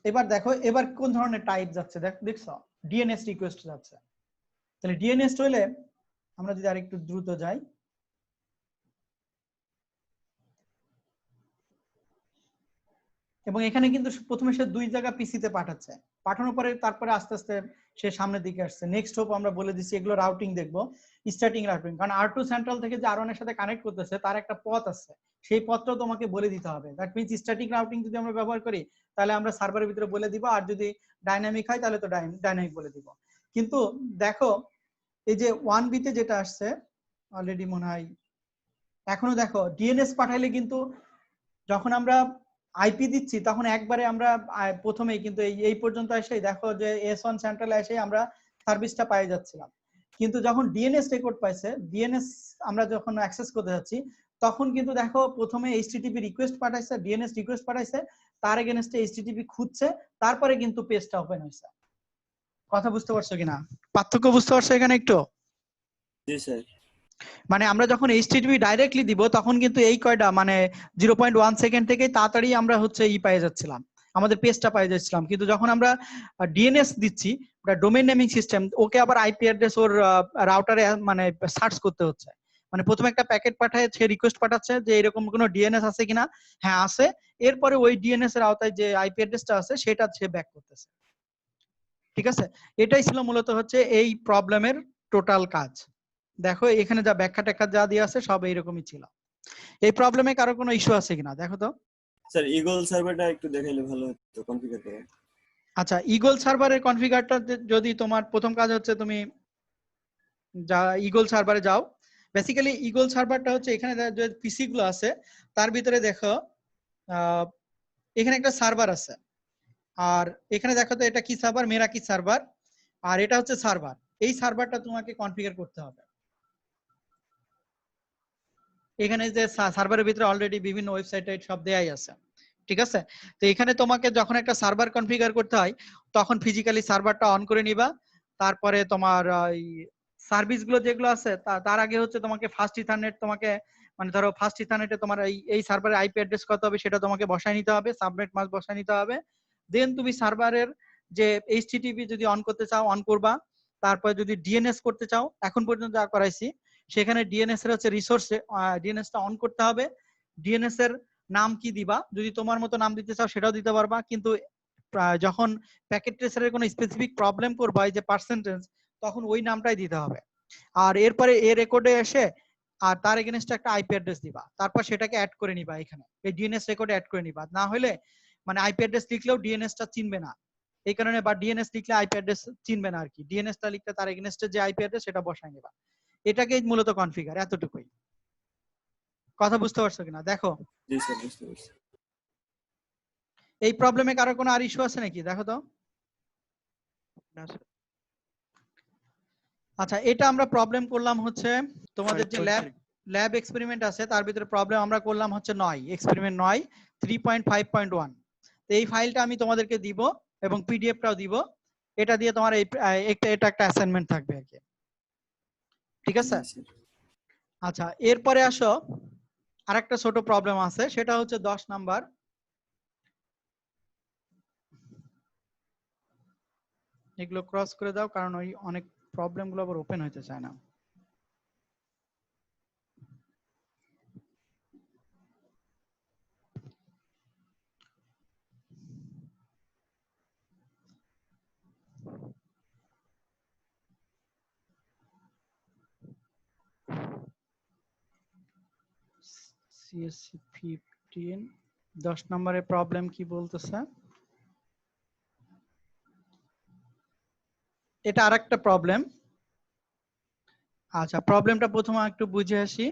এবার দেখো এবার কোন ধরনের টাইপ যাচ্ছে, দেখছো ডিএনএস রিকোয়েস্ট যাচ্ছে। তাহলে ডিএনএস হইলে আমরা যদি আরেকটু দ্রুত যাই, এবং এখানে কিন্তু প্রথমে সে 2 জায়গা পিসিতে পাঠাচ্ছে, পাঠানোর পরে তারপরে আস্তে আস্তে সে সামনের দিকে আসছে। নেক্সট হোপ আমরা বলে দিচ্ছি, এগুলো রাউটিং দেখবো, স্টার্টিং রাউটিং। কারণ R2 সেন্ট্রাল থেকে যে R1 এর সাথে কানেক্ট করতেছে তার একটা পথ আছে, সেই পথটাও তোমাকে বলে দিতে হবে। দ্যাট মিন্স স্ট্যাটিক রাউটিং যদি আমরা ব্যবহার করি তাহলে আমরা সার্ভারের ভিতরে বলে দিব, আর যদি ডাইনামিক হয় তাহলে তো ডাইনামিক বলে দিব। কিন্তু দেখো এই যে 1B তে যেটা আসছে অলরেডি মনে হয়, এখনো দেখো ডিএনএস পাঠাইলে কিন্তু যখন আমরা আইপি দিচ্ছি তখন একবারে আমরা প্রথমেই কিন্তু এই পর্যন্ত এসেই দেখো যে S1 সেন্ট্রালে এসে আমরা সার্ভিসটা পেয়ে যাচ্ছিলাম। কিন্তু যখন ডিএনএস রেকর্ড পাইছে, ডিএনএস আমরা যখন অ্যাক্সেস করতে যাচ্ছি তখন কিন্তু দেখো প্রথমে এইচটিটিপি রিকোয়েস্ট পাঠাইছে, ডিএনএস রিকোয়েস্ট পাঠাইছে, তার এগেইনস্টে এইচটিটিপি খুঁজছে, তারপরে কিন্তু পেজটা ওপেন হয়েছে। কথা বুঝতে পারছো কিনা, পার্থক্য বুঝতে পারছো এখানে একটু? জি স্যার। মানে আমরা যখন এইচটিটিপি ডাইরেক্টলি দিব তখন কিন্তু এই কয়টা মানে 0.1 সেকেন্ড থেকে তাড়াতাড়ি আমরা হচ্ছে পেয়ে যাচ্ছিলাম, আমাদের পেজটা পেয়ে যাচ্ছিলাম। কিন্তু যখন আমরা ডিএনএস দিচ্ছি, ডোমেইন নেমিং সিস্টেম, ওকে আবার আইপি অ্যাড্রেস ওর রাউটারে মানে সার্চ করতে হচ্ছে। মানে প্রথমে একটা প্যাকেট পাঠায়, সে রিকোয়েস্ট পাঠাচ্ছে যে এরকম কোনো ডিএনএস আছে কিনা, হ্যাঁ আছে, এরপরে ওই ডিএনএস এর আওতায় যে আইপি অ্যাড্রেসটা আছে সেটা সে ব্যাক করতেছে। ঠিক আছে, এটাই ছিল মূলত হচ্ছে এই প্রবলেমের টোটাল কাজ। দেখো এখানে যা ব্যাখ্যা ট্যাখ্যা যা দিয়ে আছে সব এইরকমই ছিল। এই প্রবলেমে কারো কোনো ইস্যু আছে কিনা দেখো তো। স্যার ইগল সার্ভারটা একটু দেখাইলে ভালো হতো কনফিগার করা। আচ্ছা, ইগল সার্ভারের কনফিগারটা যদি তোমার প্রথম কাজ হচ্ছে তুমি যা ইগল সার্ভারে যাও। বেসিক্যালি ইগল সার্ভারটা হচ্ছে এখানে যে পিসি গুলো আছে তার ভিতরে দেখো এখানে একটা সার্ভার আছে, আর এখানে দেখো তো এটা কি সার্ভার, মেরাকি সার্ভার, আর এটা হচ্ছে সার্ভার। এই সার্ভারটা তোমাকে কনফিগার করতে হবে। এখানে যে সার্ভারের ভিতরে অলরেডি বিভিন্ন ওয়েবসাইট সব দেয়াই আছে, ঠিক আছে? তো এখানে তোমাকে যখন একটা সার্ভার কনফিগার করতে হয় তখন ফিজিক্যালি সার্ভারটা অন করে নিবা। তারপরে তোমার সার্ভিস গুলো যেগুলো আছে তার আগে হচ্ছে তোমাকে ফার্স্ট ইথারনেট, তোমাকে মানে ধরো ফার্স্ট ইথারনেটে তোমার এই সার্ভারের আইপি অ্যাড্রেস কত হবে সেটা তোমাকে বসায় নিতে হবে, সাবনেট মাস্ক বসায় নিতে হবে। দেন তুমি সার্ভারের যে এইচটিটিপি যদি অন করতে চাও অন করবা। তারপরে যদি ডিএনএস করতে চাও, এখন পর্যন্ত যা করাইছি সেখানে ডিএনএস এর হচ্ছে রিসোর্সে ডিএনএস টা অন করতে হবে। ডিএনএস এর নাম কি দিবা, যদি তোমার মতো নাম দিতে চাও সেটাও দিতে পারবা, কিন্তু যখন প্যাকেট ট্রেসারের কোনো স্পেসিফিক প্রবলেম করবা এই যে পার্সেন্টেজ, তখন ওই নামটাই দিতে হবে। আর এরপরে এ রেকর্ডে এসে আর তার এগেইনস্টে একটা আইপি অ্যাড্রেস দিবা, তারপর সেটাকে অ্যাড করে নিবা, এখানে এই ডিএনএস রেকর্ডে অ্যাড করে নিবা। না হলে মানে আইপি অ্যাড্রেস লিখলেও ডিএনএস টা চিনবে না, এই কারণে, বা ডিএনএস লিখলে আইপি অ্যাড্রেস চিনবে না আর কি, ডিএনএস টা লিখলে তার এগেইনস্টে যে আইপি অ্যাড্রেস সেটা বসায় নিবা। এটাকেই মূলত কনফিগার, এতটুকুই। কথা বুঝতে পারছো কিনা দেখো। জি স্যার বুঝতে পারছি। এই প্রবলেমে কারো কোনো আর ইস্যু আছে নাকি দেখো তো। আচ্ছা, এটা আমরা প্রবলেম করলাম হচ্ছে তোমাদের যে ল্যাব এক্সপেরিমেন্ট আছে তার ভিতরে প্রবলেম আমরা করলাম হচ্ছে 9, এক্সপেরিমেন্ট 9 3.5.1। তো এই ফাইলটা আমি তোমাদেরকে দিব, এবং পিডিএফটাও দিব। এটা দিয়ে তোমার এই এটা একটা অ্যাসাইনমেন্ট থাকবে আর কি, ঠিক আছে? আচ্ছা, এরপরে আসো আরেকটা ছোট প্রবলেম আছে, সেটা হচ্ছে 10 নাম্বার। এগুলো ক্রস করে দাও, কারণ ওই অনেক প্রবলেম গুলো আবার ওপেন হইতে চায় না। সিএসসি 15 10 নম্বরের প্রবলেম কি বলতেছে, এটা আরেকটা প্রবলেম। আচ্ছা, প্রবলেমটা প্রথমে একটু বুঝে আসি।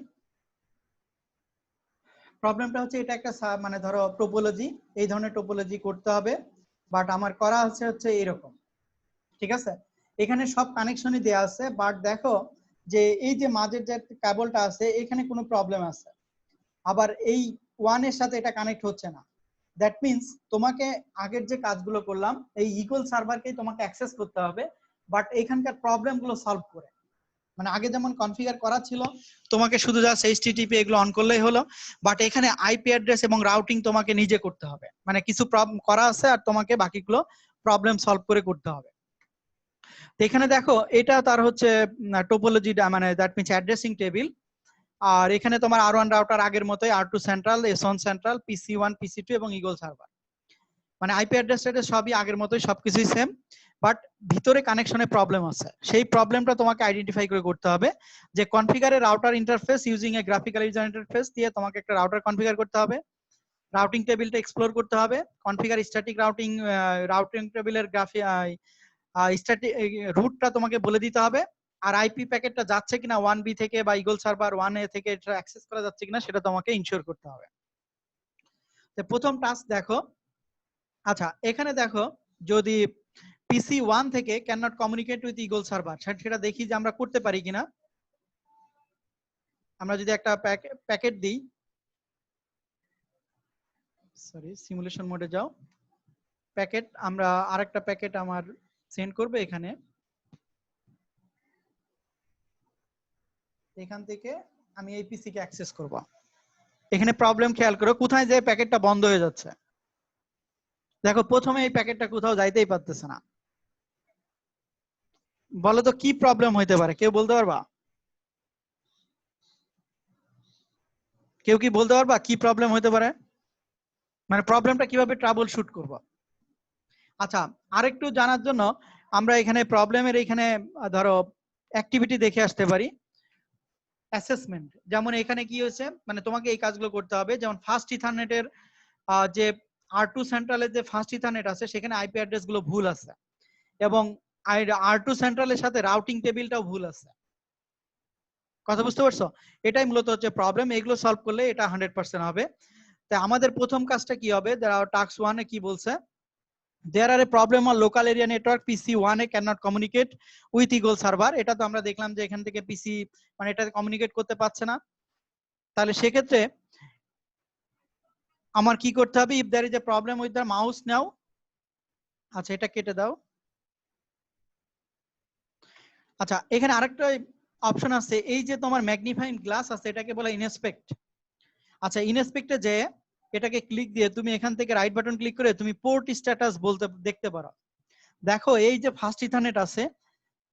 প্রবলেমটা হচ্ছে এটা একটা মানে ধরো টোপোলজি, এই ধরনের টোপোলজি করতে হবে, বাট আমার করা হচ্ছে এরকম, ঠিক আছে? এখানে সব কানেকশনই দেয়া আছে, বাট দেখো যে এই যে মাঝের যে কেবলটা আছে এখানে কোনো প্রবলেম আছে, আবার এই ওয়ান এর সাথে এটা কানেক্ট হচ্ছে না। দ্যাট মিন্স তোমাকে আগের যে কাজগুলো করলাম এই ইকুয়াল সার্ভারকেই তোমাকে অ্যাক্সেস করতে হবে, বাট এখানকার প্রবলেমগুলো সলভ করে। মানে আগে যেমন কনফিগার করা ছিল, তোমাকে শুধু জাস্ট এইচটিটিপি এগুলো অন করলেই হলো, বাট এখানে আইপি অ্যাড্রেস এবং রাউটিং তোমাকে নিজে করতে হবে। মানে কিছু প্রবলেম করা আছে আর তোমাকে বাকিগুলো প্রবলেম সলভ করে করতে হবে। তো এখানে দেখো এটা তার হচ্ছে টোপোলজি, মানে দ্যাট মিন্স অ্যাড্রেসিং টেবিল। আর এখানে তোমার R1 রাউটার আগের মতোই, R2 central, S1 central, PC1 PC2 এবং ইগল সার্ভার। মানে আইপি অ্যাড্রেস সবই আগের মতোই, সবকিছুই সেম, বাট ভিতরে কানেকশনে প্রবলেম আছে। সেই প্রবলেমটা তোমাকে আইডেন্টিফাই করে করতে হবে যে কনফিগারে router interface using a graphical user interface দিয়ে তোমাকে একটা রাউটার কনফিগার করতে হবে, রাউটিং টেবিলটা এক্সপ্লোর করতে হবে, কনফিগার স্ট্যাটিক রাউটিং, রাউটিং টেবিলের স্ট্যাটিক রুটটা তোমাকে বলে দিতে হবে, আর আইপি প্যাকেটটা যাচ্ছে কিনা 1B থেকে বা ইগল সার্ভার 1A থেকে এটা অ্যাক্সেস করা যাচ্ছে কিনা সেটা তোমাকে ইনশিওর করতে হবে। তো প্রথম টাস্ক দেখো। আচ্ছা, এখানে দেখো যদি PC1 থেকে can not communicate with eagle server, সেটা দেখি যে আমরা করতে পারি কিনা। আমরা যদি একটা প্যাকেট দিই, সরি সিমুলেশন মোডে যাও, প্যাকেট আমরা আরেকটা প্যাকেট আমার সেন্ড করবে এখানে, এখান থেকে আমি এই পিসি কে অ্যাক্সেস করব। এখানে প্রবলেম খেয়াল করো, কোথায় যে প্যাকেটটা বন্ধ হয়ে যাচ্ছে। দেখো প্রথমে এই প্যাকেটটা কোথাও যাইতেই পারতেছে না। বলো তো কি প্রবলেম হইতে পারে, কেউ বলতে পারবা? কেউ কি বলতে পারবা কি প্রবলেম হইতে পারে, মানে প্রবলেমটা কিভাবে ট্রাবল শুট করব? আচ্ছা, আরেকটু জানার জন্য আমরা এখানে প্রবলেমের এখানে ধরো অ্যাক্টিভিটি দেখে আসতে পারি, অ্যাসেসমেন্ট। যেমন এখানে কি হয়েছে, মানে তোমাকে এই কাজগুলো করতে হবে। যেমন ফার্স্ট ইথারনেটের যে R2 সেন্ট্রালের যে ফার্স্ট ইথারনেট আছে সেখানে আইপি অ্যাড্রেস গুলো ভুল আছে, এবং R2 সেন্ট্রালের সাথে রাউটিং টেবিলটাও ভুল আছে। কথা বুঝতে পারছো? এটাই মূলত হচ্ছে প্রবলেম। এগুলো সলভ করলে এটা 100% হবে। তাই আমাদের প্রথম কাজটা কি হবে, টাস্ক 1 এ কি বলছে, there are a problem on local area network PC1A cannot communicate with eagle server। এটা তো আমরা দেখলাম যে এখান থেকে পিসি মানে এটাতে কমিউনিকেট করতে পারছে না। তাহলে সেক্ষেত্রে আমার কি করতে হবে, if there is a problem with the mouse now, আচ্ছা এটা কেটে দাও। আচ্ছা, এখানে আরেকটা অপশন আছে, এই যে তোমার ম্যাগনিফাইং গ্লাস আছে এটাকে বলে ইনস্পেক্ট। আচ্ছা, ইনস্পেক্টে যে এটাকে ক্লিক দিয়ে তুমি এখান থেকে রাইট বাটন ক্লিক করে তুমি পোর্ট স্ট্যাটাস বলতে দেখতে পারো। দেখো এই যে ফার্স্ট ইথারনেট আছে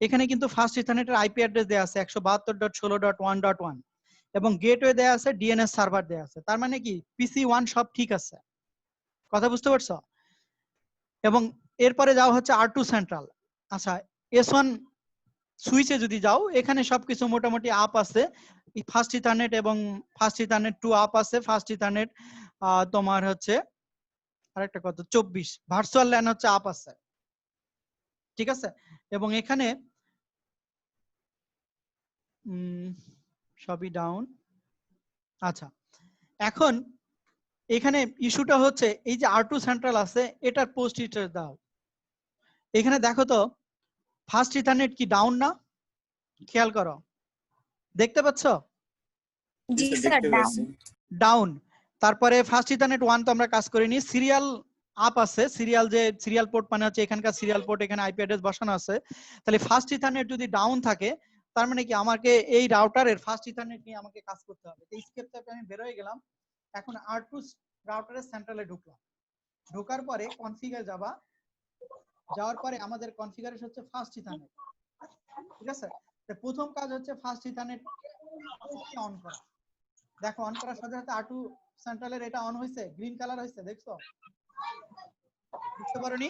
এখানে কিন্তু ফার্স্ট ইথারনেটের আইপি অ্যাড্রেস দেয়া আছে 172.16.1.1 এবং গেটওয়ে দেয়া আছে, ডিএনএস সার্ভার দেয়া আছে। তার মানে কি PC1 সব ঠিক আছে। কথা বুঝতে পারছো? এবং এরপরে যাও হচ্ছে R2 সেন্ট্রাল। আচ্ছা, S1 সুইচে যদি যাও এখানে সবকিছু মোটামুটি আপ আছে, ফার্স্ট ইথারনেট এবং ফার্স্ট ইথারনেট 2 আপ আছে, ফার্স্ট ইথারনেট তোমার হচ্ছে আরেকটা কত 24, ভার্চুয়াল ল্যান হচ্ছে আপ আছে, ঠিক আছে। এবং এখানে সবই ডাউন। আচ্ছা, এখন এখানে ইস্যুটা হচ্ছে এই যে R2 সেন্ট্রাল আছে এটার পোস্ট হিটার দাও। এখানে দেখো তো ফার্স্ট ইথারনেট কি ডাউন না? খেয়াল করো, দেখতে পাচ্ছ? জি স্যার, ডাউন। ডাউন। তারপরে ফার্স্ট ইথারনেট 1 তো আমরা কাজ করিনি, সিরিয়াল আপ আছে সিরিয়াল, যে সিরিয়াল পোর্ট মানে হচ্ছে এখানকার সিরিয়াল পোর্ট, এখানে আইপি অ্যাড্রেস বসানো আছে। তাহলে ফার্স্ট ইথারনেট যদি ডাউন থাকে তার মানে কি আমাকে এই রাউটারের ফার্স্ট ইথারনেট নিয়ে আমাকে কাজ করতে হবে। তো স্কেপ থেকে আমি বের হয়ে গেলাম, এখন R2 রাউটারের সেন্ট্রালে ঢুকলাম। ঢোকার পরে কনফিগার যাবা, যাওয়ার পরে আমাদের কনফিগারেশন হচ্ছে ফার্স্ট ইথারনেট, ঠিক আছে। তো প্রথম কাজ হচ্ছে ফার্স্ট ইথারনেট অন করা। দেখো অন করার সাথে সাথে R2 সেন্ট্রালের এটা অন হয়েছে, গ্রিন কালার হয়েছে, দেখছো? বুঝতে পারোনি?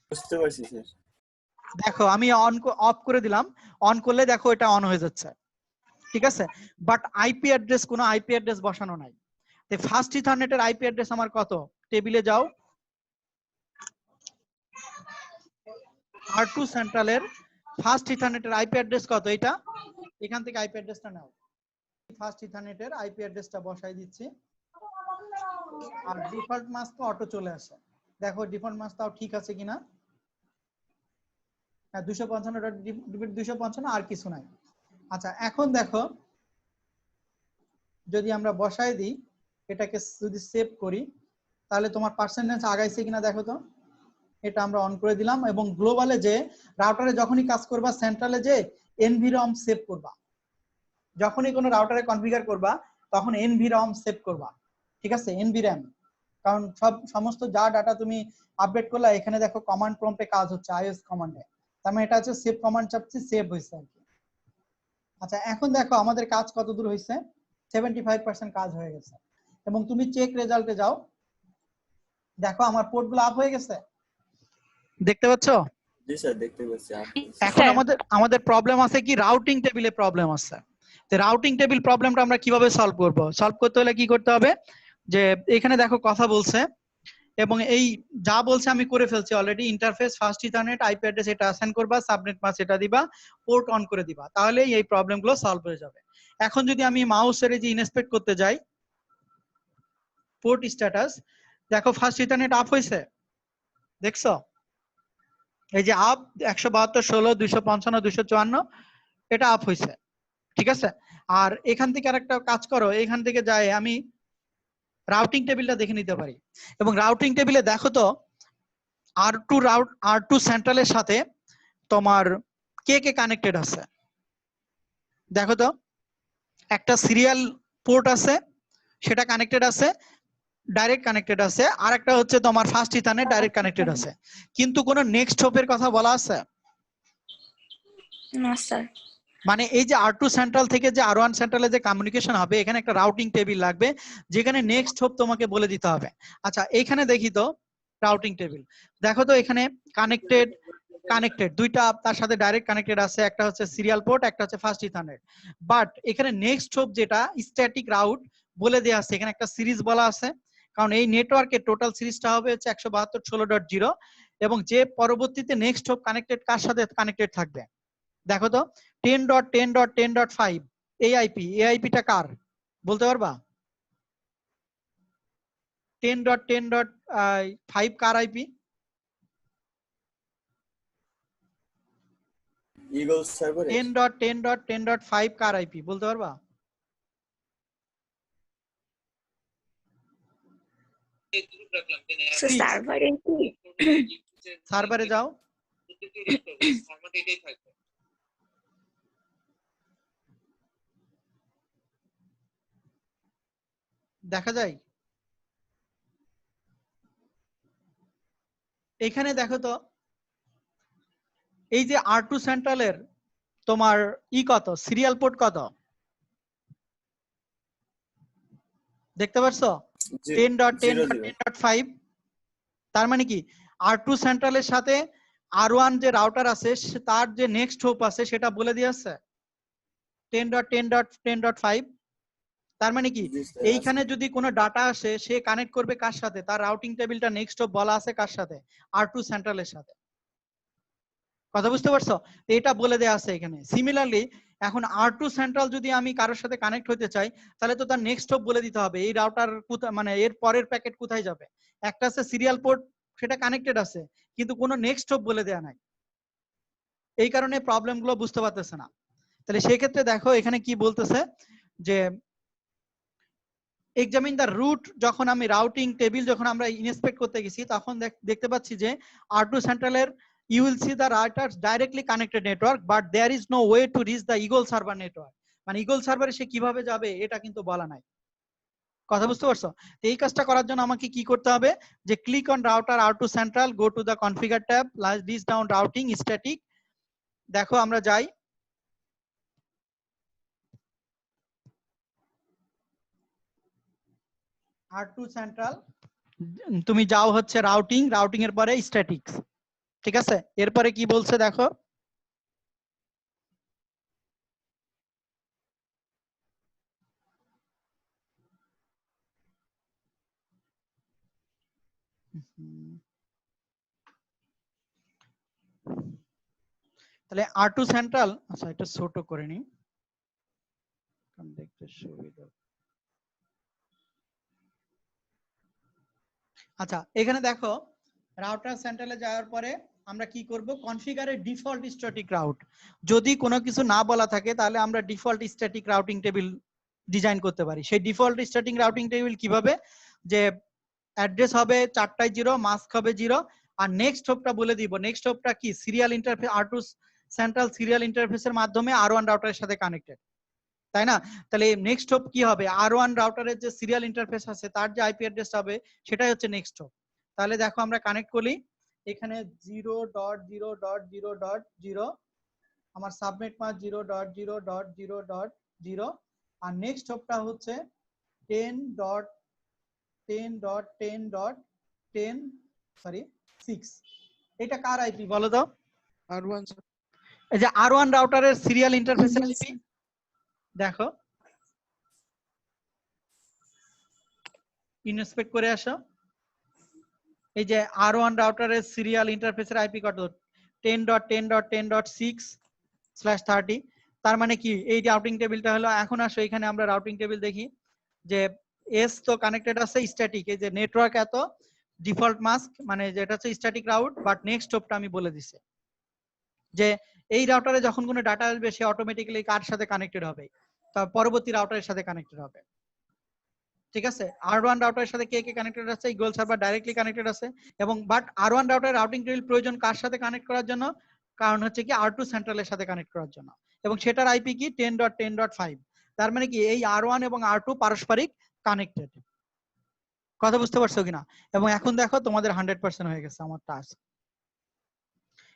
বুঝতে পারছি স্যার। দেখো আমি অন অফ করে দিলাম, অন করলে দেখো এটা অন হয়ে যাচ্ছে, ঠিক আছে। বাট আইপি অ্যাড্রেস, কোনো আইপি অ্যাড্রেস বসানো নাই। তো ফার্স্ট ইথারনেটের আইপি অ্যাড্রেস আমার কত? টেবিলে যাও, R2 সেন্ট্রালের ফার্স্ট ইথারনেটের আইপি অ্যাড্রেস কত? এটা এখান থেকে আইপি অ্যাড্রেসটা নাও। ফার্স্ট ইথারনেটের আইপি অ্যাড্রেসটা বসাই দিচ্ছি, আর ডিফল্ট মাস্ক তো অটো চলে আসে। দেখো ডিফল্ট মাস্কটাও ঠিক আছে কিনা। হ্যাঁ 255.255 আর কিছু নাই। আচ্ছা এখন দেখো যদি আমরা বসাই দিই, এটাকে যদি সেভ করি তাহলে তোমার পার্সেন্টেজ আগাইছে কিনা দেখো তো। এটা আমরা অন করে দিলাম, এবং গ্লোবালে যে রাউটারে যখনই কাজ করবা সেন্ট্রালে যে এনভিরম সেভ করবা, যখনই কোনো রাউটারে কনফিগার করবা তখন এনভিরম সেভ করবা, ঠিক আছে, এনভিরম। কারণ সমস্ত যা ডাটা তুমি আপডেট করলা এখানে দেখো কমান্ড প্রম্পটে কাজ হচ্ছে, আইএস কমান্ডে, তার মানে এটা হচ্ছে সেভ কমান্ড চাপছি, সেভ হয়েছে আর কি। আচ্ছা এখন দেখো আমাদের কাজ কত দূর হয়েছে, 75% কাজ হয়ে গেছে। এবং তুমি চেক রেজাল্টে যাও, দেখো আমার পোর্টগুলো আপ হয়ে গেছে, দেখতে পাচ্ছো? জি স্যার দেখতে পাচ্ছি। এখন আমাদের প্রবলেম আছে কি, রাউটিং টেবিলে প্রবলেম আছে। তো রাউটিং টেবিল প্রবলেমটা আমরা কিভাবে সলভ করব? সলভ করতে হলে কি করতে হবে, যে এখানে দেখো কথা বলছে এবং এই যা বলছে আমি করে ফেলছি already. Interface first ethernet IP address এটা অ্যাসাইন করবা, সাবনেট মাস্ক এটা দিবা, পোর্ট অন করে দিবা, তাহলেই এই প্রবলেমগুলো সলভ হয়ে যাবে। এখন যদি আমি মাউসের এই যে ইনস্পেক্ট করতে যাই পোর্ট স্ট্যাটাস, দেখো ফার্স্ট ইথারনেট আপ হয়েছে, দেখছো? এই যে আপ 172.16.255.254 এটা আপ হয়েছে, ঠিক আছে। আর এখান থেকে আরেকটা কাজ করো, এখান থেকে যাই আমি রাউটিং টেবিলটা দেখে নিতে পারি, এবং রাউটিং টেবিলে দেখো তো R2 সেন্ট্রালের সাথে তোমার কে কে কানেক্টেড আছে, দেখো তো। একটা সিরিয়াল পোর্ট আছে, সেটা কানেক্টেড আছে, ডাইরেক্ট কানেক্টেড আছে, আর একটা হচ্ছে তোমার ফার্স্ট ইথারনেট ডাইরেক্ট কানেক্টেড আছে, কিন্তু কোনো নেক্সট হোপের কথা বলা আছে না স্যার। মানে এই যে R2 সেন্ট্রাল থেকে যে R1 সেন্ট্রালে যে কমিউনিকেশন হবে, এখানে একটা রাউটিং টেবিল লাগবে যেখানে নেক্সট হোপ তোমাকে বলে দিতে হবে। আচ্ছা এখানে দেখি তো রাউটিং টেবিল, দেখো তো এখানে কানেক্টেড দুইটা তার সাথে ডাইরেক্ট কানেক্টেড আছে, একটা হচ্ছে সিরিয়াল পোর্ট, একটা হচ্ছে ফার্স্ট ইথারনেট। বাট এখানে নেক্সট হোপ যেটা স্ট্যাটিক রাউট বলে দেয়া আছে, এখানে একটা সিরিজ বলা আছে, কারণ এই নেটওয়ার্কের টোটাল সিরিজটা হবে হচ্ছে 172.16.0, এবং যে পরবর্তীতে নেক্সট হোপ কানেক্টেড কার সাথে কানেক্টেড থাকবে দেখো তো 10.10.10.5 এই আইপিটা কার বলতে পারবা? 10.10.5 কার আইপি? ইগল সার্ভার 10.10.10.5 কার আইপি বলতে পারবা? সার্ভারে যাও, দেখা যায় এখানে দেখো তো এই যে R2 সেন্ট্রালের তোমার কত, সিরিয়াল পোর্ট কত দেখতে পাচ্ছ? 10.10.10.5। তার মানে কি R2 সেন্ট্রালের সাথে R1 যে রাউটার আছে তার যে নেক্সট হোপ আছে সেটা বলে দিয়েছে 10.10.10.5। তার মানে কি এইখানে যদি কোনো ডাটা আসে সে কানেক্ট করবে কার সাথে, তার রাউটিং টেবিলটা নেক্সট হোপ বলা আছে কার সাথে, R2 সেন্ট্রালের সাথে। কথা বুঝতে পারছো? এটা বলে দেয়া আছে এখানে। সিমিলারলি এখন R2 সেন্ট্রাল যদি আমি কারোর সাথে কানেক্ট হতে চাই তাহলে তো তার নেক্সট হোপ বলে দিতে হবে, এই রাউটার কোথায় মানে এর পরের প্যাকেট কোথায় যাবে। একটা আছে সিরিয়াল পোর্ট, সেটা কানেক্টেড আছে কিন্তু কোনো নেক্সট হোপ বলে দেয়া নাই, এই কারণে প্রবলেমগুলো বুঝতে পারতেছে না। তাহলে সেই ক্ষেত্রে দেখো এখানে কি বলতেছে যে এক্সামিন দ্য রুট যখন আমি রাউটিং টেবিল যখন আমরা ইনস্পেক্ট করতে গেছি তখন দেখতে পাচ্ছি যে R2 সেন্ট্রালের you will see the routers directly connected network but there is no way to reach the eagle server network মানে ইগল সার্ভারে সে কিভাবে যাবে এটা কিন্তু বলা নাই কথা বুঝতে পারছো তো এই কাজটা করার জন্য আমাকে কি করতে হবে যে click on router R2 central go to the configure tab list down routing static দেখো আমরা যাই R2 সেন্ট্রাল তুমি যাও হচ্ছে রাউটিং এর পরে স্ট্যাটিক্স ঠিক আছে এরপরে কি বলছে দেখো তাহলে R2 সেন্ট্রাল আচ্ছা এটা ছোট করে নি দেখতে সুবিধা আচ্ছা এখানে দেখো রাউটার সেন্ট্রালে যাওয়ার পরে আমরা কি করব কনফিগারে ডিফল্ট স্ট্যাটিক রাউট যদি কোনো কিছু না বলা থাকে তাহলে আমরা default static routing table design করতে পারি সেই ডিফল্ট স্ট্যাটিক রাউটিং টেবিল কিভাবে যে অ্যাড্রেস হবে 4টায় 0 মাস্ক হবে 0 আর নেক্সট হপটা বলে দিব নেক্সট হপটা কি serial interface R2 central serial ইন্টারফেসের মাধ্যমে R1 রাউটারের সাথে কানেক্টেড তাই না তাহলে নেক্সট হপ কি হবে R1 রাউটারের যে সিরিয়াল ইন্টারফেস আছে তার যে আইপি অ্যাড্রেস হবে সেটাই হচ্ছে নেক্সট হপ তাহলে দেখো আমরা কানেক্ট করি এখানে 0.0.0.0 আমার সাবনেট মাস 0.0.0.0 আর নেক্সট হপটা হচ্ছে 10.10.10.10 সরি 6 এটা কার আইপি বলো তো R1 এই যে R1 রাউটারের সিরিয়াল ইন্টারফেসের আইপি দেখো ইনস্পেক্ট করে আসো এই যে R1 রাউটারের সিরিয়াল ইন্টারফেসের আইপি কত 10.10.10.6/30 তার মানে কি এই রাউটিং টেবিলটা হলো এখন আসো এখানে আমরা রাউটিং টেবিল দেখি যে এস তো কানেক্টেড আছে স্ট্যাটিক এই যে নেটওয়ার্ক এত ডিফল্ট মাস্ক মানে যেটা হচ্ছে স্ট্যাটিক রাউট বাট নেক্সট হপটা আমি বলে দিছি যে এই রাউটারে যখন কোনো ডাটা আসবে সে অটোমেটিক্যালি কার সাথে কানেক্টেড হবে তার পরবর্তী রাউটারের সাথে কানেক্টেড হবে ঠিক আছে R1 রাউটারের সাথে কে কে কানেক্টেড আছে ইগল সার্ভার ডাইরেক্টলি কানেক্টেড আছে এবং বাট R1 রাউটারের রাউটিং টেবিল প্রয়োজন কার সাথে কানেক্ট করার জন্য কারণ হচ্ছে কি R2 সেন্ট্রালের সাথে কানেক্ট করার জন্য এবং সেটার আইপি কি 10.10.5 তার মানে কি এই R1 এবং R2 পারস্পরিক কানেক্টেড কথা বুঝতে পারছো কিনা এবং এখন দেখো তোমাদের 100% হয়ে গেছে আমার টাস্ক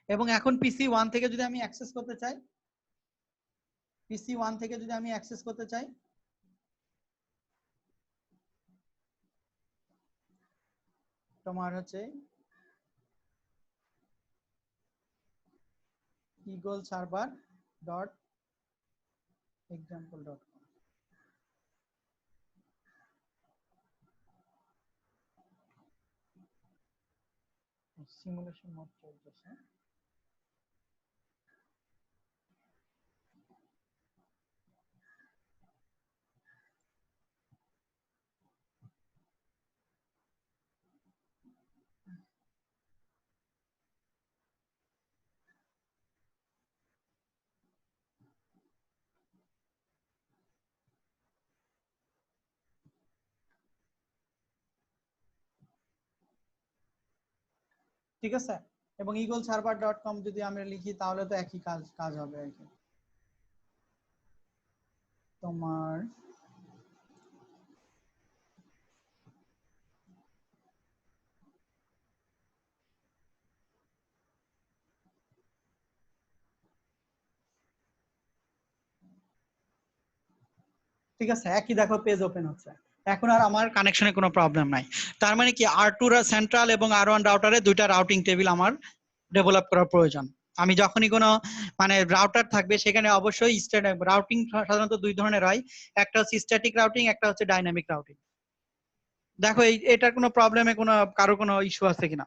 এবং এখন পিসি 1 থেকে যদি আমি অ্যাক্সেস করতে চাই পিসি 1 থেকে যদি আমি অ্যাক্সেস করতে চাই তোমার হচ্ছে eagleserver.example.com সিমুলেশন মোড চলতেছে ঠিক আছে এবং eagleserver.com যদি আমরা লিখি তাহলে তো একই কাজ হবে আর কি তোমার ঠিক আছে একই দেখো পেজ ওপেন হচ্ছে এখন আর আমার কানেকশনে কোনো প্রবলেম নাই তার মানে কি R2 সেন্ট্রাল এবং R1 রাউটারে দুইটা রাউটিং টেবিল আমার ডেভেলপ করার প্রয়োজন আমি যখনই কোনো মানে রাউটার থাকবে সেখানে অবশ্যই রাউটিং সাধারণত দুই ধরনের হয় একটা হচ্ছে স্ট্যাটিক রাউটিং একটা হচ্ছে ডাইনামিক রাউটিং দেখো এটার কোনো প্রবলেমে কোনো কারো কোনো ইস্যু আছে কিনা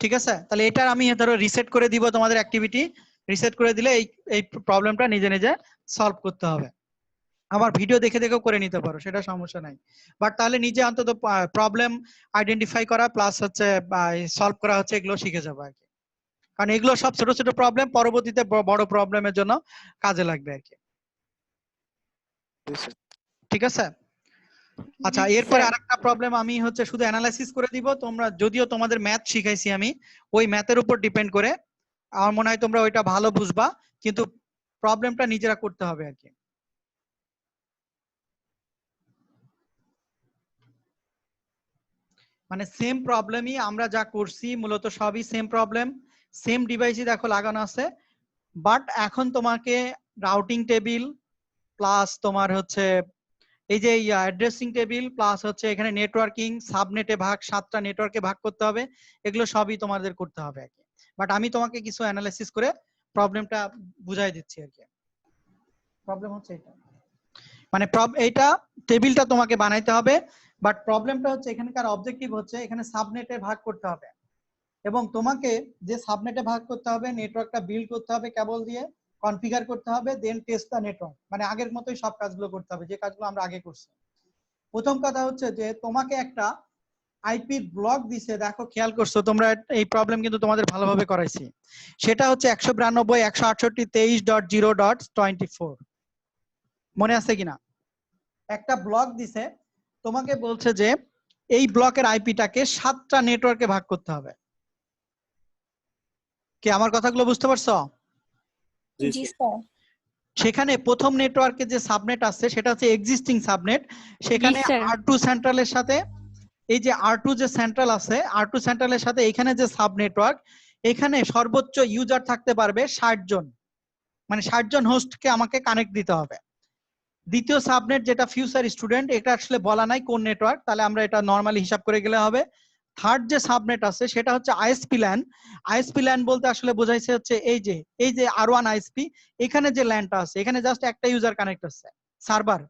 ঠিক আছে তাহলে এটা আমি ধরো রিসেট করে দিব তোমাদের অ্যাক্টিভিটি রিসেট করে দিলে এই প্রবলেমটা নিজে নিজে সলভ করতে হবে আমার ভিডিও দেখে দেখেও করে নিতে পারো সেটা সমস্যা নাই বাট তাহলে নিজে অন্তত প্রবলেম আইডেন্টিফাই করা প্লাস হচ্ছে সলভ করা হচ্ছে এগুলো শিখে যাবো আর কি কারণ এগুলো সব ছোট ছোট প্রবলেম পরবর্তীতে বড় প্রবলেমের জন্য কাজে লাগবে আর কি ঠিক আছে? আচ্ছা, জি, এরপরে স্যার। আরেকটা প্রবলেম আমি হচ্ছে শুধু অ্যানালাইসিস করে দিব। তোমরা যদিও তোমাদের ম্যাথ শিখাইছি আমি, ওই ম্যাথের উপর ডিপেন্ড করে আমার মনে হয় তোমরা ওইটা ভালো বুঝবা, কিন্তু প্রবলেমটা নিজেরা করতে হবে আর কি। মানে সেম প্রবলেমই আমরা যা করছি মূলত সবই সেম প্রবলেম, সেম ডিভাইসই দেখো লাগানো আছে, বাট এখন তোমাকে রাউটিং টেবিল প্লাস তোমার হচ্ছে এই যে অ্যাড্রেসিং টেবিল প্লাস হচ্ছে এখানে নেটওয়ার্কিং সাবনেটে ভাগ, 7টা নেটওয়ার্কে ভাগ করতে হবে, এগুলো সবই তোমাদের করতে হবে আর কি। বাট আমি তোমাকে কিছু অ্যানালাইসিস করে প্রবলেমটা বুঝাই দিচ্ছি আর কি। প্রবলেম হচ্ছে এটা, মানে এইটা টেবিলটা তোমাকে বানাইতে হবে, বাট প্রবলেমটা হচ্ছে এখানকার অবজেক্টিভ হচ্ছে এখানে সাবনেটে ভাগ করতে হবে, এবং তোমাকে যে সাবনেটে ভাগ করতে হবে নেটওয়ার্কটা বিল্ড করতে হবে কেবল দিয়ে, কনফিগার করতে হবে, দেন টেস্ট দ্য নেটওয়ার্ক, মানে আগের মতোই সব কাজগুলো করতে হবে যে কাজগুলো আমরা আগে করছি। প্রথম কথা হচ্ছে যে তোমাকে একটা আইপি ব্লক দিছে, দেখো খেয়াল করছো তোমরা, এই প্রবলেম কিন্তু তোমাদের ভালোভাবে করাইছি। সেটা হচ্ছে 192.168.0.24, মনে আছে কিনা? একটা ব্লক দিছে, তোমাকে বলছে যে এই ব্লকের আইপিটাকে 7টা নেটওয়ার্কে ভাগ করতে হবে। কি আমার কথাগুলো বুঝতে পারছো? জি জি স্যার। স্যার। সেখানে প্রথম নেটওয়ার্কে যে সাবনেট আছে সেটা হচ্ছে এক্সিস্টিং সাবনেট, সেখানে স্যার। R2 সেন্ট্রালের সাথে এই যে R2 যে সেন্ট্রাল আছে, R2 সেন্ট্রালের সাথে এখানে যে সাব নেটওয়ার্ক, এখানে সর্বোচ্চ ইউজার থাকতে পারবে 60 জন, মানে 60 জন হোস্টকে আমাকে কানেক্ট দিতে হবে। দ্বিতীয় সাবনেট যেটা ফিউচার স্টুডেন্ট, এটা আসলে বলা নাই কোন নেটওয়ার্ক, তাহলে আমরা এটা নরমালি হিসাব করে গেলে হবে। থার্ড যে সাবনেট আছে সেটা হচ্ছে আইএসপি ল্যান। আইএসপি ল্যান বলতে আসলে বোঝাইছে হচ্ছে এই যে R1 আইএসপি, এখানে যে ল্যানটা আছে এখানে জাস্ট একটা ইউজার কানেক্ট আছে, সার্ভার,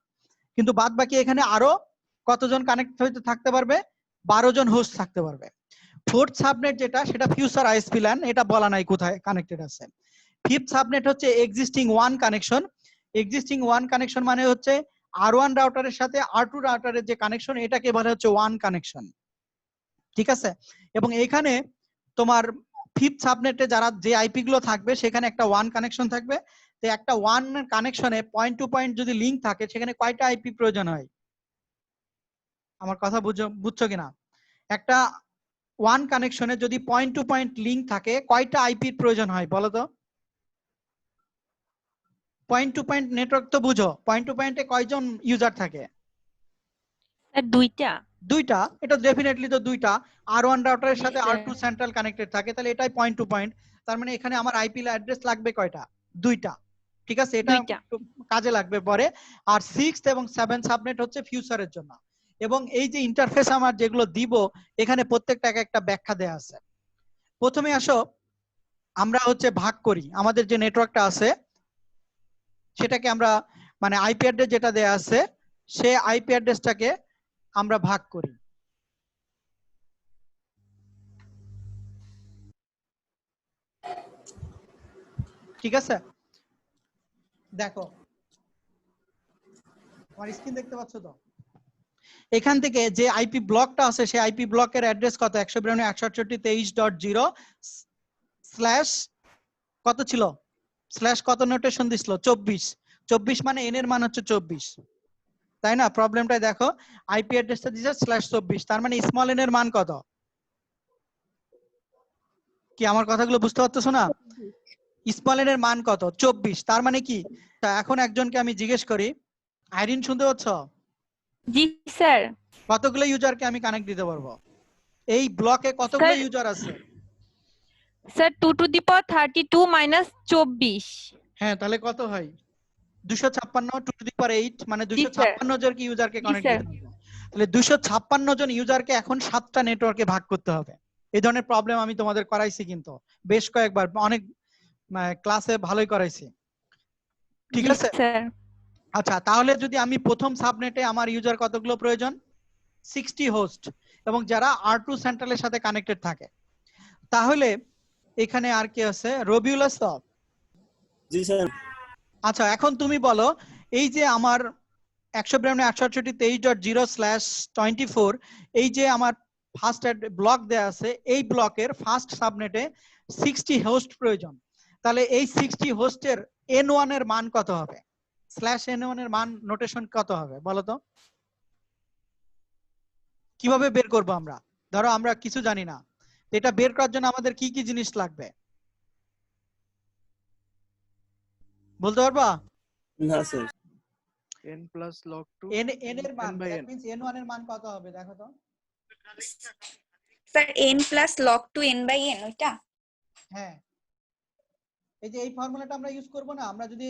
কিন্তু বাদ বাকি এখানে আরো কতজন কানেক্ট হইতে থাকতে পারবে? 12 জন হোস্ট থাকতে পারবে। ফোর্থ সাবনেট যেটা, সেটা ফিউচার আইএসপি ল্যান, এটা বলা নাই কোথায় কানেক্টেড আছে। ফিফথ সাবনেট হচ্ছে existing one connection. Existing one connection মানে হচ্ছে R1 রাউটারের সাথে R2 রাউটারের যে কানেকশন, এটাকে বলা হচ্ছে ওয়ান কানেকশন, ঠিক আছে? এবং এখানে তোমার ফিফথ সাবনেটে যারা যে আইপি গুলো থাকবে সেখানে একটা ওয়ান কানেকশন থাকবে। তো একটা ওয়ান কানেকশনে পয়েন্ট টু পয়েন্ট যদি লিংক থাকে সেখানে কয়টা আইপি প্রয়োজন হয়? আমার কথা বুঝছো কিনা? একটা ওয়ান কানেকশনে যদি পয়েন্ট টু পয়েন্ট লিংক থাকে কয়টা আইপির প্রয়োজন হয় বলো তো? পয়েন্ট টু পয়েন্ট নেটওয়ার্ক তো বুঝো, পয়েন্ট টু পয়েন্টে কয়জন ইউজার থাকে? স্যার, 2টা। দুইটা, এটা ডেফিনেটলি তো দুইটা। R1 রাউটারের সাথে স্যার। R2 সেন্ট্রাল কানেক্টেড থাকে, তাহলে এটাই পয়েন্ট টু পয়েন্ট। তার মানে এখানে আমার আইপি অ্যাড্রেস লাগবে কয়টা? দুইটা, ঠিক আছে? এটা 2টা। একটু কাজে লাগবে পরে। আর 6th এবং 7th সাবনেট হচ্ছে ফিউচারের জন্য। এবং এই যে ইন্টারফেস আমার যেগুলো দিব, এখানে প্রত্যেকটা একটা ব্যাখ্যা দেয়া আছে। প্রথমে আসো আমরা হচ্ছে ভাগ করি, আমাদের যে নেটওয়ার্কটা আছে সেটাকে আমরা, মানে আইপি অ্যাড্রেস যেটা দেয়া আছে সে আইপি অ্যাড্রেসটাকে আমরা ভাগ করি। ঠিক আছে, দেখো আমার স্ক্রিন দেখতে পাচ্ছ তো? এখান থেকে যে আইপি ব্লকটা আছে সেই আইপি ব্লকের অ্যাড্রেস কত? 192.168.23.0 স্ল্যাশ কত ছিল? স্ল্যাশ কত নোটেশন দিছিল? 24। 24 মানে এন এর মান হচ্ছে 24, তাই না? প্রবলেমটা দেখো, আইপি অ্যাড্রেসটা দিছে /24, তার মানে স্মল এন এর মান কত? কি আমার কথাগুলো বুঝতে পারতেছো না? স্মল এন এর মান কত? 24। তার মানে কি? এখন একজনকে আমি জিজ্ঞেস করি, আইরিন শুনতে পাচ্ছ? জি স্যার। কতগুলো ইউজারকে আমি কানেক্ট দিতে পারবো? এই ব্লকে কতগুলো স্যার। ইউজার আছে? Sir, 2 to the power 32 minus 24। হ্যাঁ, তাহলে কত হয়? 256 2 টু দি পাওয়ার 8, মানে জি স্যার। 256 জন কি ইউজারকে জি কানেক্ট স্যার। দিতে পারবো। তাহলে 256 জন ইউজারকে এখন 7টা নেটওয়ার্কে ভাগ করতে হবে। এই ধরনের প্রবলেম আমি তোমাদের করাইছি কিন্তু বেশ কয়েকবার, অনেক ক্লাসে ভালোই করাইছি, ঠিক জি আছে? স্যার। আচ্ছা, তাহলে যদি আমি প্রথম সাবনেটে আমার ইউজার কতগুলো প্রয়োজন? 60 হোস্ট, এবং যারা R2 সেন্ট্রালের সাথে কানেক্টেড থাকে। তাহলে এখানে আর কি আছে? রবিউল আসাদ। জি স্যার। আচ্ছা, এখন তুমি বলো, এই যে আমার 192.168.23.0/24, এই যে আমার ফার্স্ট ব্লক দেয়া আছে, এই ব্লকের ফার্স্ট সাবনেটে 60 হোস্ট প্রয়োজন। তাহলে এই 60 হোস্টের N1 এর মান কত হবে? স্ল্যাশ n1 এর মান নোটেশন কত হবে বলো তো? কিভাবে বের করব আমরা? ধরো আমরা কিছু জানি না, এটা বের করার জন্য আমাদের কি কি জিনিস লাগবে বলতে পারবা? না sir. n plus log 2 n এর মান, n by that n means n1 এর মান কত হবে দেখো তো। Sir n plus log 2 n by n ওইটা। হ্যাঁ, এই যে এই ফর্মুলাটা আমরা ইউজ করব না, আমরা যদি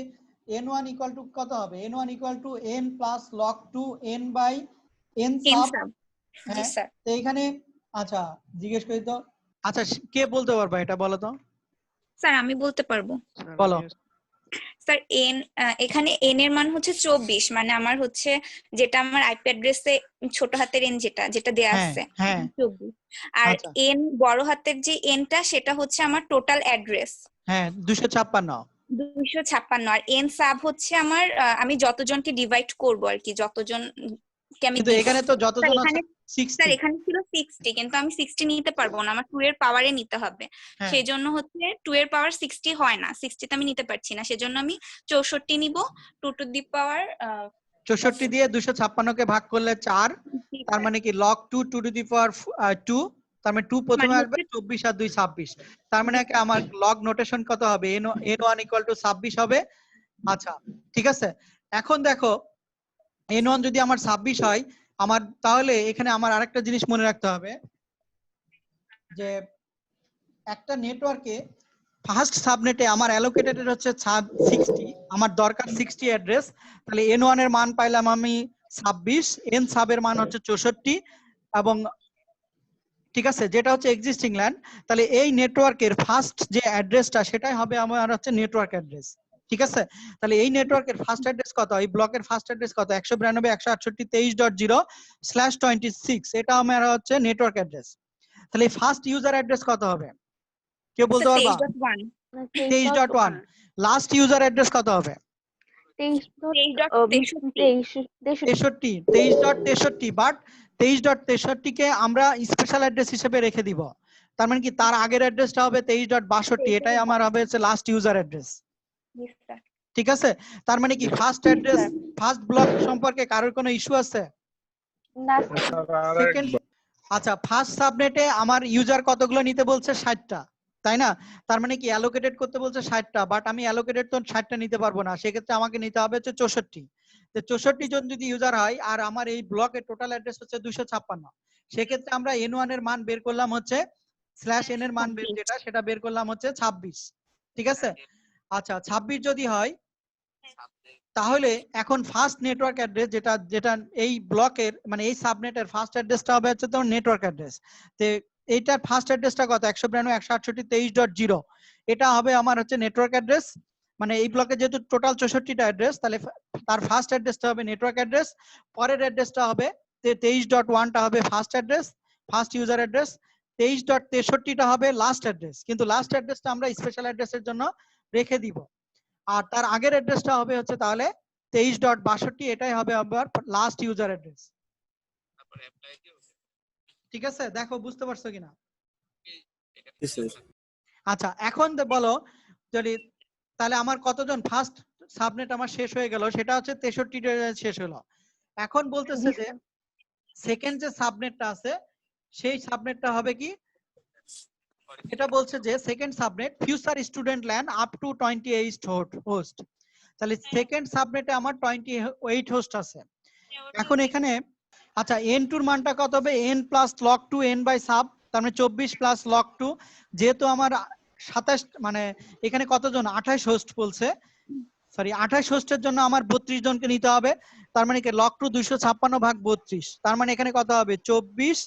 n1 ইকুয়াল টু কত হবে, n1 equal to n plus log 2 n by n n সাব। সাব। জি হ্যাঁ, স্যার। তো এখানে আচ্ছা জিজ্ঞেস করি তো, আচ্ছা কে বলতে পারবা এটা বলো তো? স্যার আমি বলতে পারবো। স্যার বলো। স্যার n এখানে n এর মান হচ্ছে 24, মানে আমার হচ্ছে যেটা আমার আইপি অ্যাড্রেসে ছোট হাতের n যেটা যেটা দেয়া হ্যাঁ আছে হ্যাঁ 24, আর আচ্ছা n বড় হাতের যে nটা সেটা হচ্ছে আমার টোটাল অ্যাড্রেস হ্যাঁ 256। 256, আর n সাব হচ্ছে আমার আমি যতজনকে ডিভাইড করব আর কি, যতজনকে আমি কিন্তু দিব। এখানে তো স্যার যতজন আছে এখানে 60। এখানে ছিল 60, কিন্তু আমি 60 নিতে পারবো না, আমার 2 এর পাওয়ারে নিতে হবে। হ্যাঁ সেই জন্য হচ্ছে 2 এর পাওয়ার 60 হয় না, 60 তে আমি নিতে পারছি না, সেজন্য আমি 64 নিব। 2 টু দি পাওয়ার 64 দিয়ে 256 কে ভাগ করলে 4, তার মানে কি log 2 2 টু দি পাওয়ার 2, তার মানে 2 প্রথমে আসবে, 24 আর 2 26, তার মানে কি আমার log নোটেশন কত হবে, n1 ইকুয়াল টু 26 হবে। আচ্ছা ঠিক আছে, এখন দেখো n1 যদি আমার 26 হয় আমার, তাহলে এখানে আমার আরেকটা জিনিস মনে রাখতে হবে যে একটা নেটওয়ার্কে ফার্স্ট সাবনেটে আমার অ্যালোকেটেড হচ্ছে 60, আমার দরকার 60 অ্যাড্রেস, তাহলে n1 এর মান পাইলাম আমি 26, n সাবের মান হচ্ছে 64, এবং ঠিক আছে যেটা হচ্ছে এক্সিস্টিং ল্যান্ড, তাহলে এই নেটওয়ার্কের ফার্স্ট যে অ্যাড্রেসটা সেটাই হবে আমার হচ্ছে নেটওয়ার্ক অ্যাড্রেস। ঠিক আছে, তাহলে এই নেটওয়ার্কের ফার্স্ট অ্যাড্রেস কত, এই ব্লকের ফার্স্ট অ্যাড্রেস কত, 192.168.23.0/26, এটা আমার হচ্ছে নেটওয়ার্ক অ্যাড্রেস। তাহলে ফার্স্ট ইউজার অ্যাড্রেস কত হবে কেউ বলতে পারবা? 23.1 23.1। লাস্ট ইউজার অ্যাড্রেস কত হবে? 23.63 23.63, বাট 23.63 কে আমরা স্পেশাল অ্যাড্রেস হিসেবে রেখে দিব, তার মানে কি তার আগের অ্যাড্রেসটা হবে 23.62, এটাই আমার হবে হচ্ছে লাস্ট ইউজার অ্যাড্রেস। ঠিক আছে, তার মানে কি ফার্স্ট অ্যাড্রেস ফার্স্ট ব্লক সম্পর্কে কারোর কোনো ইস্যু আছে? না সেকেন্ড, আচ্ছা ফার্স্ট সাবনেটে আমার ইউজার কতগুলো নিতে বলছে, 60টা, তাই না? তার মানে কি অ্যালোকেটেড করতে বলছে 60টা, বাট আমি অ্যালোকেটেড তো 60টা নিতে পারবো না, সেক্ষেত্রে আমাকে নিতে হবে হচ্ছে 64। তো 64 জন যদি ইউজার হয় আর আমার এই ব্লকের টোটাল অ্যাড্রেস হচ্ছে 256, সেক্ষেত্রে আমরা n1 এর মান বের করলাম হচ্ছে স্ল্যাশ n এর মান যেটা সেটা বের করলাম হচ্ছে 26। ঠিক আছে, আচ্ছা 26 যদি হয় তাহলে এখন ফার্স্ট নেটওয়ার্ক অ্যাড্রেস যেটা যেটা এই ব্লকের মানে এই সাবনেটের ফার্স্ট অ্যাড্রেসটা হবে হচ্ছে তোমার নেটওয়ার্ক অ্যাড্রেস। তো এইটার ফার্স্ট অ্যাড্রেসটা কত, 192.168.23.0, এটা হবে আমার হচ্ছে নেটওয়ার্ক অ্যাড্রেস। মানে এই ব্লকে যেহেতু টোটাল 64টা অ্যাড্রেস, তাহলে তার ফার্স্ট অ্যাড্রেসটা হবে নেটওয়ার্ক অ্যাড্রেস, পরের অ্যাড্রেসটা হবে 23.1টা হবে first address, first user address, 23.63টা হবে লাস্ট অ্যাড্রেস, কিন্তু লাস্ট অ্যাড্রেসটা আমরা স্পেশাল অ্যাড্রেসের জন্য রেখে দিব। আর তার আগের অ্যাড্রেসটা হবে হচ্ছে তাহলে 23.62, এটাই হবে আবার লাস্ট ইউজার অ্যাড্রেস। ঠিক আছে, দেখো বুঝতে পারছো কিনা? আচ্ছা এখন বলো, যদি তাহলে আমার কতজন ফার্স্ট সাবনেট আমার শেষ হয়ে গেল, সেটা হচ্ছে 63টা শেষ হলো। এখন বলতেছে যে সেকেন্ড যে সাবনেটটা আছে সেই সাবনেটটা হবে কি, এটা বলছে যে second subnet future student land up to 28 host, তাহলে সেকেন্ড সাবনেটে আমার 28 হোস্ট আছে। এখন এখানে আচ্ছা n2 এর মানটা কত হবে, n plus log 2 n by sub, তার মানে 24 প্লাস log 2, যেহেতু আমার 27 মানে এখানে কতজন 28 হোস্ট বলছে, সরি 28 হোস্টের জন্য আমার 32 জনকে নিতে হবে, তার মানে কি log 2 256 ভাগ 32, তার মানে এখানে কত হবে 24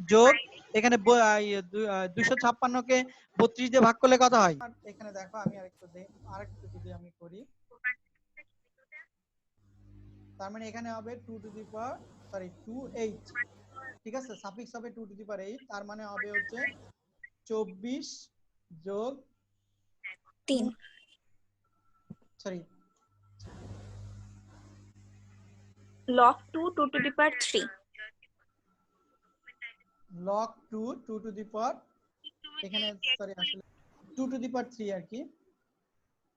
যোগ এখানে 256 কে 32 দিয়ে ভাগ করলে কত হয়, এখানে দেখো আমি আরেকটু যদি আমি করি, তার মানে এখানে হবে 2 টু দি পাওয়ার 28, ঠিক আছে, সাফিক্স হবে 2 টু দি পাওয়ার 8, তার মানে হবে হচ্ছে 24 যোগ 3 sorry log 2 2 to the power 3 log 2 2 to the পাওয়ার এখানে সরি আসলে 2 টু দি পাওয়ার 3 আর কি,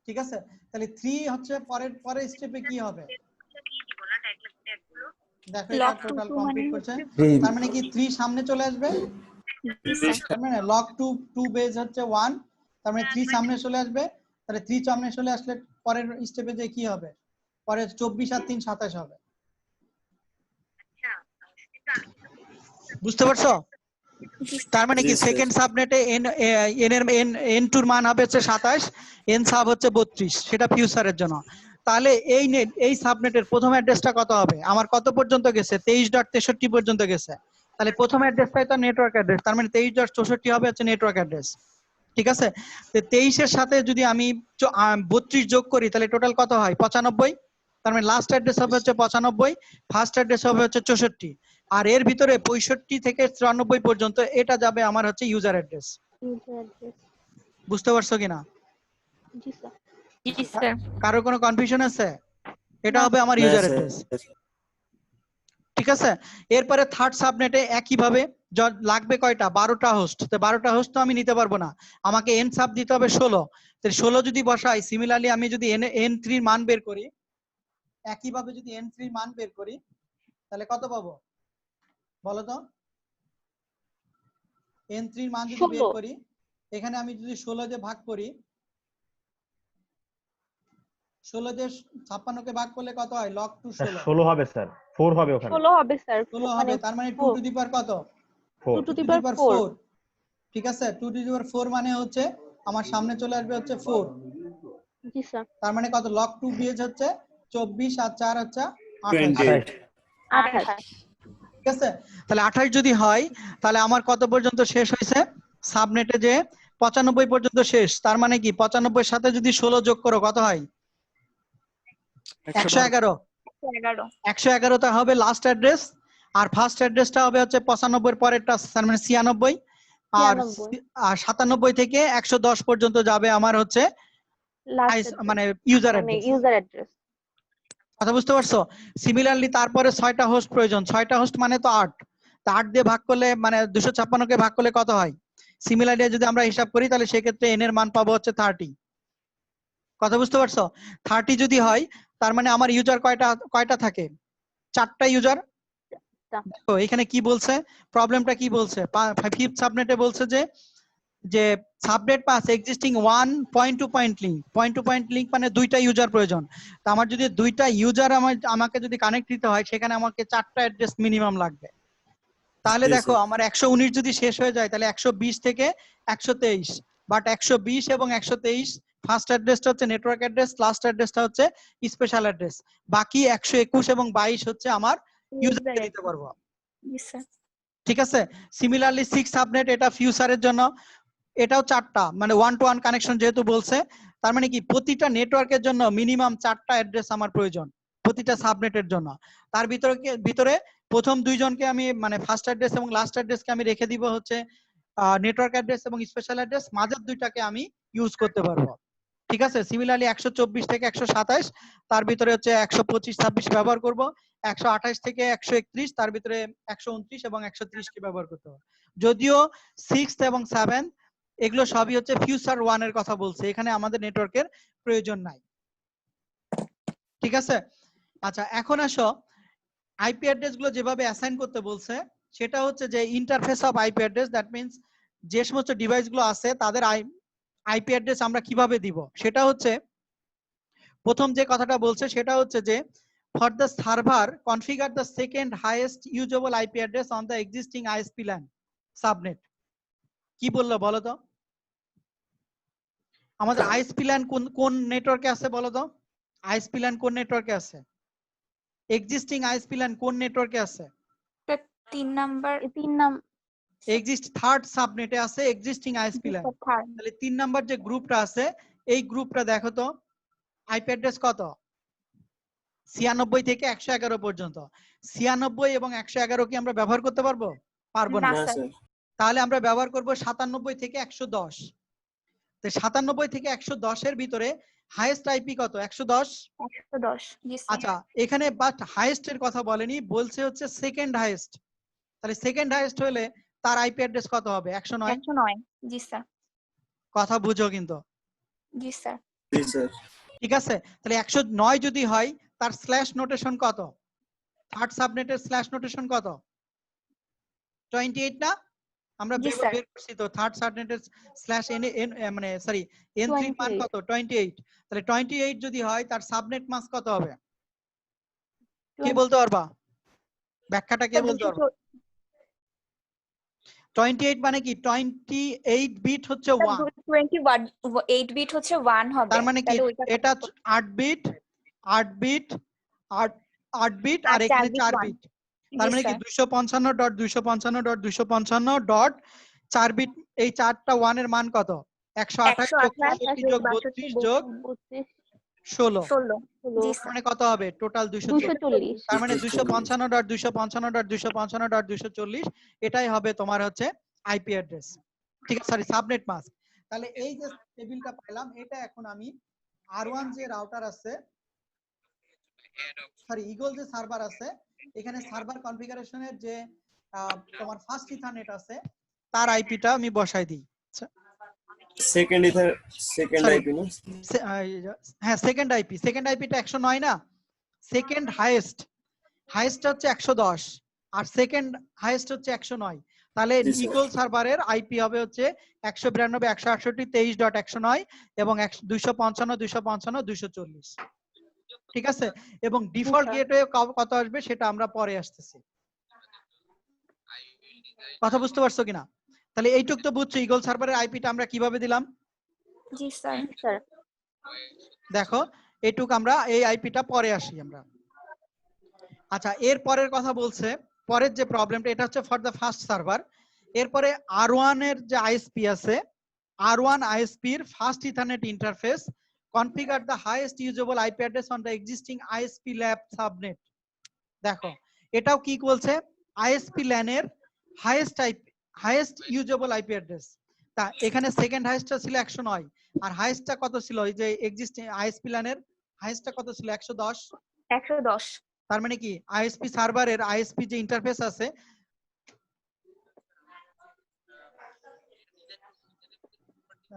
ঠিক আছে, তাহলে 3 হচ্ছে পরের স্টেপে কি হবে, দেখো এটা লগ 2 টোটাল 2 মানে কমপ্লিট করছে, হুম। তার মানে কি 3 সামনে চলে আসবে, জি স্যার তার মানে log 2 বেজ হচ্ছে 1, তার মানে 3 সামনে চলে আসবে, তাহলে 3 সামনে চলে আসলে পরের স্টেপে যে কি হবে, পরে 24 আর 3 27 হবে। বুঝতে পারছো? তার মানে জি কি স্যার। সেকেন্ড সাবনেটে n এর n2 এর মান হবে হচ্ছে 27, n সাব হচ্ছে 32, সেটা ফিউচারের জন্য। তাহলে এই সাবনেটের প্রথম অ্যাড্রেসটা কত হবে, আমার কত পর্যন্ত গেছে, 23.63 পর্যন্ত গেছে, তাহলে প্রথম অ্যাড্রেসটাই তো নেটওয়ার্ক অ্যাড্রেস, তার মানে 23.64 হবে হচ্ছে নেটওয়ার্ক অ্যাড্রেস। ঠিক আছে, তো 23 এর সাথে যদি আমি 32 যোগ করি তাহলে টোটাল কত হয়, 95, তার মানে লাস্ট অ্যাড্রেস হবে হচ্ছে 95, ফার্স্ট অ্যাড্রেস হবে হচ্ছে 64, আর এর ভিতরে 65 থেকে 94 পর্যন্ত এটা যাবে আমার হচ্ছে ইউজার অ্যাড্রেস। বুঝতে পারছো কিনা? জি স্যার। কারো কোনো কনফিউশন আছে? এটা না, হবে আমার না ইউজার স্যার। অ্যাড্রেস। ঠিক আছে, এরপরে থার্ড সাবনেটে একই ভাবে লাগবে কয়টা, 12টা হোস্ট, তো 12টা হোস্ট তো আমি নিতে পারবো না, আমাকে এন সাব দিতে হবে 16, তো 16 যদি বসাই, সিমিলারলি আমি যদি n3 এর মান বের করি, একই ভাবে যদি n3 এর মান বের করি তাহলে কত পাবো বলো তো, n3 এর মান যদি বের 16 করি, এখানে আমি যদি 16 দিয়ে ভাগ করি, 16 দিয়ে 56 কে ভাগ করলে কত হয়, log 2 স্যার 16, 16 হবে স্যার, 4 হবে ওখানে। 16 হবে স্যার, 16 মানে হবে, তার মানে 2 টু দি পাওয়ার কত, 4 2 টু 2 দি টু দি পাওয়ার পাওয়ার 4। 4। ঠিক আছে, 2 টু দি পাওয়ার 4 মানে হচ্ছে আমার সামনে চলে আসবে হচ্ছে 4, জি স্যার। তার মানে কত, log 2 বেজ হচ্ছে 24 আর 4 হচ্ছে 28। 28। 28। ঠিক আছে, তাহলে 28 যদি হয় তাহলে আমার কত পর্যন্ত শেষ হয়েছে, সাবনেটে যে 95 পর্যন্ত শেষ, তার মানে কি 95 এর সাথে যদি 16 যোগ করো কত হয়, 111, 11 111টা হবে লাস্ট অ্যাড্রেস, আর ফার্স্ট অ্যাড্রেসটা হবে হচ্ছে 95 এর পরেরটা, তার মানে 96, আর 96 97 থেকে 110 পর্যন্ত যাবে আমার হচ্ছে লাস্ট মানে ইউজার মানে অ্যাড্রেস। User address. কথা বুঝতে পারছো? সিমিলারলি তারপরে 6টা হোস্ট প্রয়োজন, 6টা হোস্ট মানে তো 8, তা 8 দিয়ে ভাগ করলে মানে 256 কে ভাগ করলে কত হয়, সিমিলারলি যদি আমরা হিসাব করি তাহলে সেক্ষেত্রে n এর মান পাবো হচ্ছে 30। কথা বুঝতে পারছো? 30 যদি হয় তার মানে আমার ইউজার কয়টা থাকে, 4টা ইউজার। দেখো এখানে কি বলছে, প্রবলেমটা কি বলছে, ফিফথ সাবনেটে বলছে যে subnet pass existing one point two point link মানে 2টা ইউজার প্রয়োজন, তো আমার যদি 2টা ইউজার আমাকে যদি কানেক্ট দিতে হয় সেখানে আমাকে 4টা অ্যাড্রেস মিনিমাম লাগবে। তাহলে জি দেখো স্যার। আমার 119 যদি শেষ হয়ে যায় তাহলে 120 থেকে 123, বাট 120 এবং 123 ফার্স্ট অ্যাড্রেসটা হচ্ছে নেটওয়ার্ক অ্যাড্রেস, লাস্ট অ্যাড্রেসটা হচ্ছে স্পেশাল অ্যাড্রেস, বাকি 121 এবং 22 হচ্ছে আমার ইউজারকে দিতে পারবো। জি স্যার ঠিক আছে, সিমিলারলি 6 সাবনেট, এটা ফিউচারের জন্য, এটাও 4টা, মানে 1 টু 1 কানেকশন যেহেতু বলছে, তার মানে কি প্রতিটা নেটওয়ার্কের জন্য মিনিমাম 4টা অ্যাড্রেস আমার প্রয়োজন প্রতিটা সাবনেটের জন্য। তার ভিতরে প্রথম 2 জনকে আমি মানে ফার্স্ট অ্যাড্রেস এবং লাস্ট অ্যাড্রেসকে আমি রেখে দিব হচ্ছে নেটওয়ার্ক অ্যাড্রেস এবং স্পেশাল অ্যাড্রেস, মাঝের 2টাকে আমি ইউজ করতে পারবো। ঠিক আছে, সিমিলারলি 124 থেকে 127 তার ভিতরে হচ্ছে 125 26 ব্যবহার করব, 128 থেকে 131 তার ভিতরে 129 এবং 130 কে ব্যবহার করতে হবে। যদিও 6 এবং 7 এগুলো সবই হচ্ছে ফিউচার 1 এর কথা বলছে, এখানে আমাদের নেটওয়ার্কের প্রয়োজন নাই। ঠিক আছে, আচ্ছা এখন আসো আইপি অ্যাড্রেস গুলো যেভাবে অ্যাসাইন করতে বলছে সেটা হচ্ছে যে interface of IP address, that means যে সমস্ত ডিভাইস গুলো আছে তাদের আইপি অ্যাড্রেস আমরা কিভাবে দিব, সেটা হচ্ছে প্রথম যে কথাটা বলছে সেটা হচ্ছে যে for the server configure the second highest usable IP address on the existing ISP LAN subnet. কি বললো বলো তো, আমাদের আইএসপি ল্যান কোন নেটওয়ার্কে আছে বলো তো, আইএসপি ল্যান কোন নেটওয়ার্কে আছে, এক্সিস্টিং আইএসপি ল্যান কোন নেটওয়ার্কে আছে, 3 নাম্বার এই 3 নাম এক্সিস্ট থার্ড সাবনেটে আছে এক্সিস্টিং আইএসপি ল্যান। তাহলে 3 নাম্বার যে গ্রুপটা আছে এই গ্রুপটা দেখো তো আইপি অ্যাড্রেস কত, 96 থেকে 111 পর্যন্ত। 96 এবং 111 কি আমরা ব্যবহার করতে পারবো? পারবো না। না না স্যার স্যার। তাহলে আমরা ব্যবহার করব 97 থেকে 110। তো 97 থেকে 110 এর ভিতরে হাইয়েস্ট আইপি কত, 110। 110 জি স্যার আচ্ছা এখানে বাট হাইয়েস্ট এর কথা বলেনি, বলছে হচ্ছে সেকেন্ড হাইয়েস্ট, তাহলে সেকেন্ড হাইয়েস্ট হলে তার আইপি অ্যাড্রেস কত হবে, 109। 109 জি স্যার কথা বুঝো কিন্তু। জি স্যার জি স্যার। ঠিক আছে, তাহলে 109 যদি হয় তার স্ল্যাশ নোটেশন কত? থার্ড সাবনেটের স্ল্যাশ নোটেশন কত? 28 না? আমরা জি স্যার বের করছি তো থার্ড সাবনেটের স্ল্যাশ এন মানে সরি n3 মান কত? 28। তাহলে 28 যদি হয় তার সাবনেট মাস কত হবে? কে বলতে পারবা? ব্যাখ্যাটা কে বলতে পারবা? 28 মানে কি? 28 বিট হচ্ছে 1। 28 বিট হচ্ছে 1 হবে, তার মানে কি? তাহলে ওইটা এটা 8 বিট 8 বিট 8 বিট আর এখানে 4 বিট। তার জি মানে কি স্যার 255.255.255.4 বিট, এই 4টা 1 এর মান কত? 128 যোগ 64 যোগ 32 যোগ 16। 16। জি তার স্যার মানে কত হবে? টোটাল 240। তার মানে 255.255.255.240 এটাই হবে তোমার হচ্ছে আইপি অ্যাড্রেস। ঠিক আছে, সরি সাবনেট মাস্ক। তাহলে এই যে টেবিলটা পেলাম, এটা এখন আমি R1 যে রাউটার আছে, সরি ইগল যে সার্ভার আছে, এখানে সার্ভার কনফিগারেশনের যে তোমার ফার্স্ট ইথারনেট আছে তার আইপিটা আমি বসাই দিই। সেকেন্ড Sorry, আইপি না? হ্যাঁ সেকেন্ড আইপিটা 109 না? সেকেন্ড হাইয়েস্ট হচ্ছে 110 আর সেকেন্ড হাইয়েস্ট হচ্ছে 109। তাহলে জি, স্যার। ইগল সার্ভারের আইপি হবে হচ্ছে 192.168.109 এবং 255.255.240। ঠিক আছে, এবং ডিফল্ট গেটওয়ে কত আসবে সেটা আমরা পরে আসতেছি। কথা বুঝতে পারছো কিনা? তাহলে এইটুক তো বুঝছো ইগল সার্ভারের আইপিটা আমরা কিভাবে দিলাম। জি স্যার দেখো এইটুক আমরা এই আইপিটা পরে আসি আমরা। আচ্ছা, এর পরের কথা বলছে, পরের যে প্রবলেমটা এটা হচ্ছে ফর দ্য ফার্স্ট সার্ভার। এরপরে R1 এর যে আইএসপি আছে, R1 আইএসপি এর first ethernet interface configure the highest usable IP address on the existing ISP lab subnet. দেখো এটাও কি বলছে? আইএসপি ল্যান এর হাইয়েস্ট ইউজেবল আইপি অ্যাড্রেস। তা এখানে সেকেন্ড হাইয়েস্টটা ছিল 109 আর হাইয়েস্টটা কত ছিল? এই যে এক্সিস্টিং আইএসপি ল্যান এর হাইয়েস্টটা কত ছিল? 110। 110। তার মানে কি আইএসপি সার্ভারের আইএসপি যে ইন্টারফেস আছে,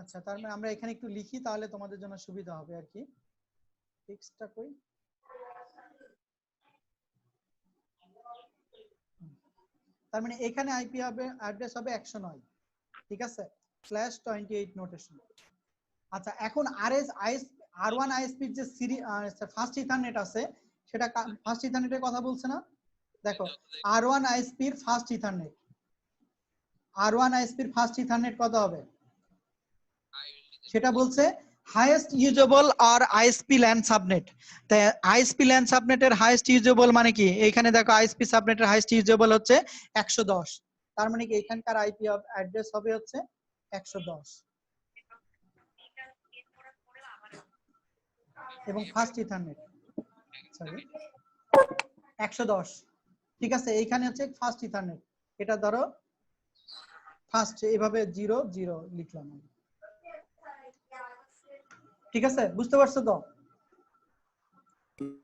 আচ্ছা তার মানে আমরা এখানে একটু লিখি তাহলে তোমাদের জন্য সুবিধা হবে আর কি। টেক্সটটা কই? তার মানে এখানে আইপি হবে অ্যাড্রেস হবে 109। ঠিক আছে, /28 নোটেশন। আচ্ছা এখন R1 আইএসপি যে ফার্স্ট ইথারনেট আছে সেটা ফার্স্ট ইথারনেটের কথা বলছে না? দেখো R1 আইএসপি এর ফার্স্ট ইথারনেট, R1 আইএসপি এর ফার্স্ট ইথারনেট কত হবে? সেটা বলছে হাইয়েস্ট ইউজেবল আর আইএসপি ল্যান সাবনেট। তাই আইএসপি ল্যান সাবনেটের হাইয়েস্ট ইউজেবল মানে কি? এখানে দেখো আইএসপি সাবনেটের হাইয়েস্ট ইউজেবল হচ্ছে 110। তার মানে কি এখানকার আইপি অ্যাড্রেস হবে হচ্ছে 110 এবং ফার্স্ট ইথারনেট সরি 110। ঠিক আছে, এইখানে হচ্ছে ফার্স্ট ইথারনেট, এটা ধরো ফার্স্ট, এইভাবে 0 0 লিখলাম। ঠিক আছে, বুঝতে পারছো তো?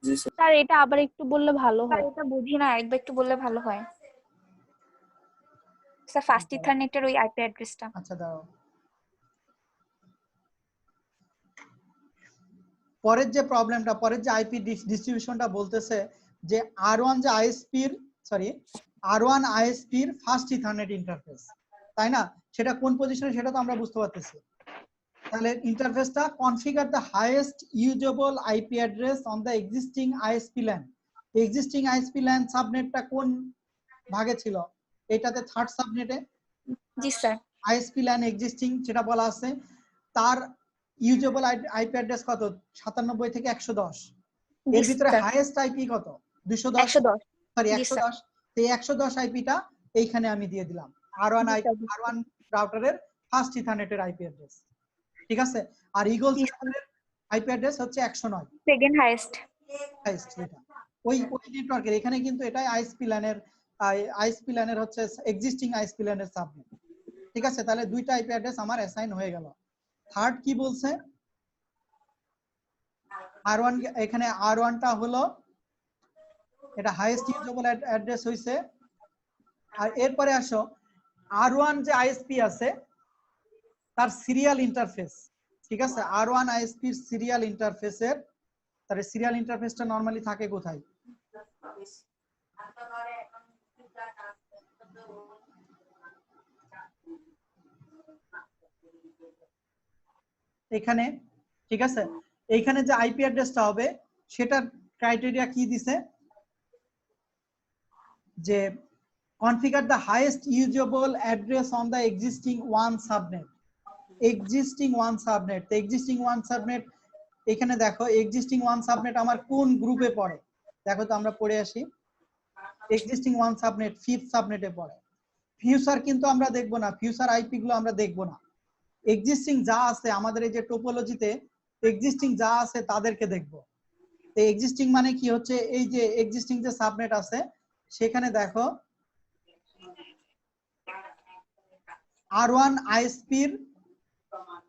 জি স্যার। স্যার এটা আবার একটু বললে ভালো স্যার হয়। এটা বুঝি না, একবার একটু বললে ভালো হয় স্যার। ফার্স্ট ইথারনেটের ওই আইপি অ্যাড্রেসটা। আচ্ছা দাও, পরের যে প্রবলেমটা, পরের যে আইপি ডিস্ট্রিবিউশনটা বলতেছে যে R1 যে আইএসপির R1 আইএসপির ফার্স্ট ইথারনেট ইন্টারফেস, তাই না? সেটা কোন পজিশনে সেটা তো আমরা বুঝতে পারতেছি। তাহলে ইন্টারফেসটা configure the highest usable IP address on the existing ISP LAN. Existing ISP LAN সাবনেটটা কোন ভাগে ছিল? এটাতে থার্ড সাবনেটে জি স্যার আইএসপি ল্যান এক্সিস্টিং যেটা বলা আছে তার ইউজেবল আইপি অ্যাড্রেস কত? 97 থেকে 110। এর ভিতরে হাইয়েস্ট আইপি কত? 210 সরি 110। এই 110 আইপিটা এইখানে আমি দিয়ে দিলাম R1 রাউটারের ফার্স্ট ইথারনেটের আইপি অ্যাড্রেস। ঠিক আছে, আর ইগল সার্ভারের আইপি অ্যাড্রেস হচ্ছে 109 সেকেন্ড হাইয়েস্ট। এটা ওই নেটওয়ার্কের, এখানে কিন্তু এটাই আইএসপি ল্যানের হচ্ছে এক্সিস্টিং আইএসপি ল্যানের সাবনেট। ঠিক আছে, তাহলে দুইটা আইপি অ্যাড্রেস আমার অ্যাসাইন হয়ে গেল। থার্ড কি বলছে? R1 এখানে R1 টা হলো এটা হাইয়েস্ট ইউজেবল অ্যাড্রেস হইছে। আর এরপরে আসো R1 যে আইএসপি আছে তার সিরিয়াল ইন্টারফেস, ঠিক আছে, R1 ISP এর সিরিয়াল ইন্টারফেসের, তার সিরিয়াল ইন্টারফেসটা নরমালি থাকে কোথায়? এখানে, ঠিক আছে, এইখানে যে আইপি অ্যাড্রেসটা হবে সেটার ক্রাইটেরিয়া কি দিছে, যে configure the highest usable address on the existing one subnet. Existing one subnet, তো এক্সিস্টিং ওয়ান সাবনেট এখানে দেখো এক্সিস্টিং ওয়ান সাবনেট আমার কোন গ্রুপে পড়ে, দেখো তো আমরা পড়ে আসি। এক্সিস্টিং ওয়ান সাবনেট 5th সাবনেটে পড়ে। ফিউচার কিন্তু আমরা দেখবো না, ফিউচার আইপি গুলো আমরা দেখবো না, এক্সিস্টিং যা আছে আমাদের এই যে টোপোলজিতে এক্সিস্টিং যা আছে তাদেরকে দেখবো। তো এক্সিস্টিং মানে কি হচ্ছে, এই যে এক্সিস্টিং যে সাবনেট আছে সেখানে দেখো R1 ISP এর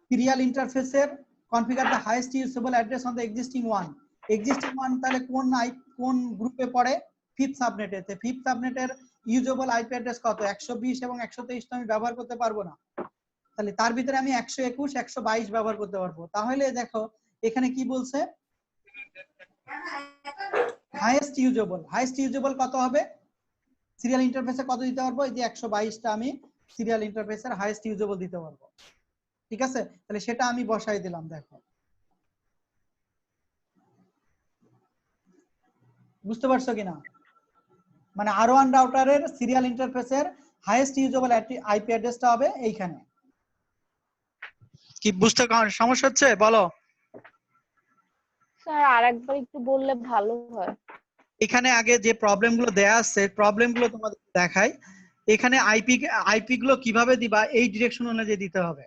সিরিয়াল ইন্টারফেসের configure the highest usable address on the existing one. Existing one তাহলে কোন গ্রুপে পড়ে? 5th সাবনেটে। তে 5th সাবনেটের ইউজেবল আইপি অ্যাড্রেস কত? 120 এবং 123 তো আমি ব্যবহার করতে পারবো না, তাহলে তার ভিতরে আমি 121 122 ব্যবহার করতে পারবো। তাহলে দেখো এখানে কি বলছে, হাইয়েস্ট ইউজেবল কত হবে সিরিয়াল ইন্টারফেসে, কত দিতে পারবো? এই যে 122টা আমি সিরিয়াল ইন্টারফেসের হাইয়েস্ট ইউজেবল দিতে পারবো। ঠিক আছে, তাহলে সেটা আমি বসাই দিলাম। দেখো বুঝতে পারছো কিনা, মানে R1 রাউটারের সিরিয়াল ইন্টারফেসের হাইয়েস্ট ইউজেবল আইপি অ্যাড্রেসটা হবে এইখানে। কি বুঝতে সমস্যা হচ্ছে বলো? স্যার আরেকবার একটু বললে ভালো হয়। এখানে আগে যে প্রবলেমগুলো দেয়া আছে প্রবলেমগুলো তোমাদের দেখাই। এখানে আইপি গুলো কিভাবে দিবা এই ডিরেকশন অনুযায়ী দিতে হবে।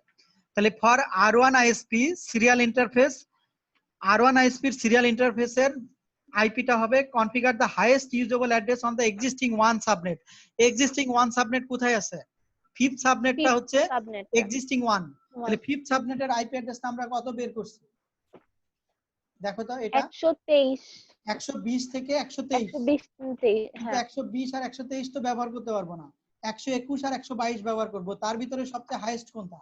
তাহলে for R1 ISP serial interface, R1 ISP এর সিরিয়াল ইন্টারফেসের আইপিটা হবে configure the highest usable address on the existing one subnet. Existing one subnet কোথায় আছে? 5th সাবনেটটা হচ্ছে এক্সিস্টিং ওয়ান। তাহলে 5th সাবনেটের আইপি অ্যাড্রেসটা আমরা কত বের করছি দেখো তো, এটা 123 120 থেকে 123। 120 হ্যাঁ, 120 আর 123 তো ব্যবহার করতে পারবো না, 121 আর 122 ব্যবহার করব। তার ভিতরে সবচেয়ে হাইয়েস্ট কোনটা?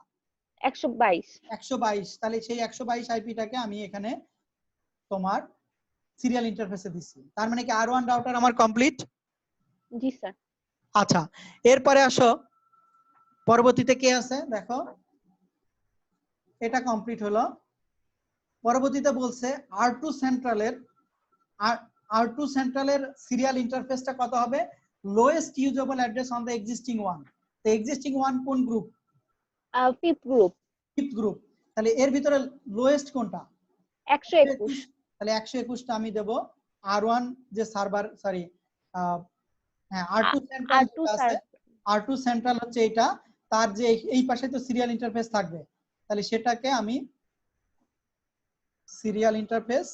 122। 122। তাহলে সেই 122 আইপিটাকে আমি এখানে তোমার সিরিয়াল ইন্টারফেসে দিচ্ছি। তার মানে কি R1 রাউটার আমার কমপ্লিট? জি স্যার। আচ্ছা, এরপরে আসো পরবর্তীতে কে আছে দেখো, এটা কমপ্লিট হলো। পরবর্তীতে বলছে R2 সেন্ট্রালের সিরিয়াল ইন্টারফেসটা কত হবে? Lowest usable address on the existing one. তো এক্সিস্টিং ওয়ান কোন group? 5th group. 5th group. তাহলে এর ভিতরে লোয়েস্ট কোনটা? 121। তাহলে 121টা আমি দেব R1 যে সার্ভার, সরি হ্যাঁ R2 সেন্ট্রাল আছে, R2 সেন্ট্রাল হচ্ছে এটা, তার যে এই পাশে তো সিরিয়াল ইন্টারফেস থাকবে, তাহলে সেটাকে আমি সিরিয়াল ইন্টারফেস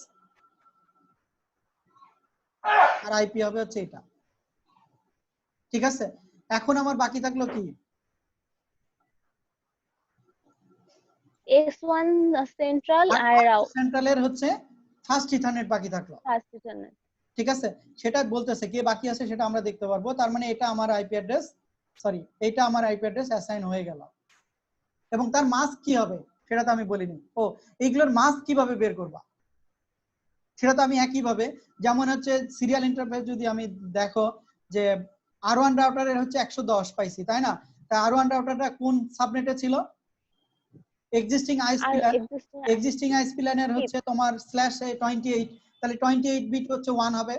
আর আইপি হবে হচ্ছে এটা। ঠিক আছে, এখন আমার বাকি থাকলো কি? S1 সেন্ট্রাল আর সেন্ট্রালের হচ্ছে ফার্স্ট ইথারনেট বাকি থাকলো। First ethernet. ঠিক আছে, সেটা বলতেছে কে বাকি আছে সেটা আমরা দেখতে পারবো। তার মানে এটা আমার আইপি অ্যাড্রেস, সরি এটা আমার আইপি অ্যাড্রেস অ্যাসাইন হয়ে গেল। এবং তার মাস্ক কি হবে সেটা তো আমি বলিনি। ও, এইগুলোর মাস্ক কিভাবে বের করবা সেটা তো আমি একই ভাবে, যেমন হচ্ছে সিরিয়াল ইন্টারফেস যদি আমি দেখো যে R1 রাউটারের হচ্ছে 110 পাইছি, তাই না? তাই R1 রাউটারটা কোন সাবনেটে ছিল? এক্সিস্টিং আইএসপি লাইনের হচ্ছে তোমার /28। তাহলে 28 বিট হচ্ছে 1 হবে।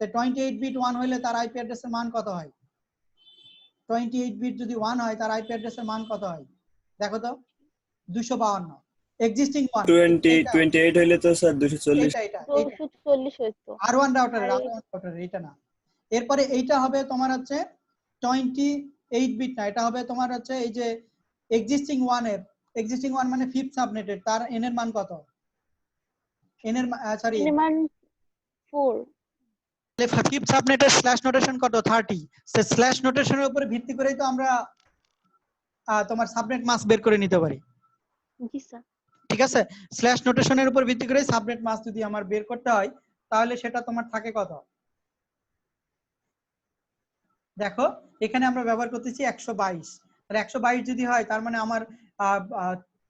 তাই 28 বিট 1 হলে তার আইপি অ্যাড্রেসের মান কত হয়? 28 বিট যদি 1 হয় তার আইপি অ্যাড্রেসের মান কত হয় দেখো তো? 252। এক্সিস্টিং 1 28 হইলে তো স্যার 240। এটা 240 হইতো R1 রাউটারের এটা না। এরপরে এইটা হবে তোমার হচ্ছে 28 বিট না, এটা হবে তোমার হচ্ছে এই যে এক্সিস্টিং 1 মানে 5th সাবনেটের, তার n এর মান কত? n এর সরি এর মান 4। তাহলে 5th সাবনেটের স্ল্যাশ নোটেশন কত? 30। সে স্ল্যাশ নোটেশনের উপরে ভিত্তি করেই তো আমরা তোমার সাবনেট মাস্ক বের করে নিতে পারি। জি স্যার। ঠিক আছে, স্ল্যাশ নোটেশনের উপর ভিত্তি করে সাবনেট মাস্ক যদি আমার বের করতে হয় তাহলে সেটা তোমার থাকে কত? দেখো এখানে আমরা ব্যবহার করতেছি 122। তাহলে 122 যদি হয় তার মানে আমার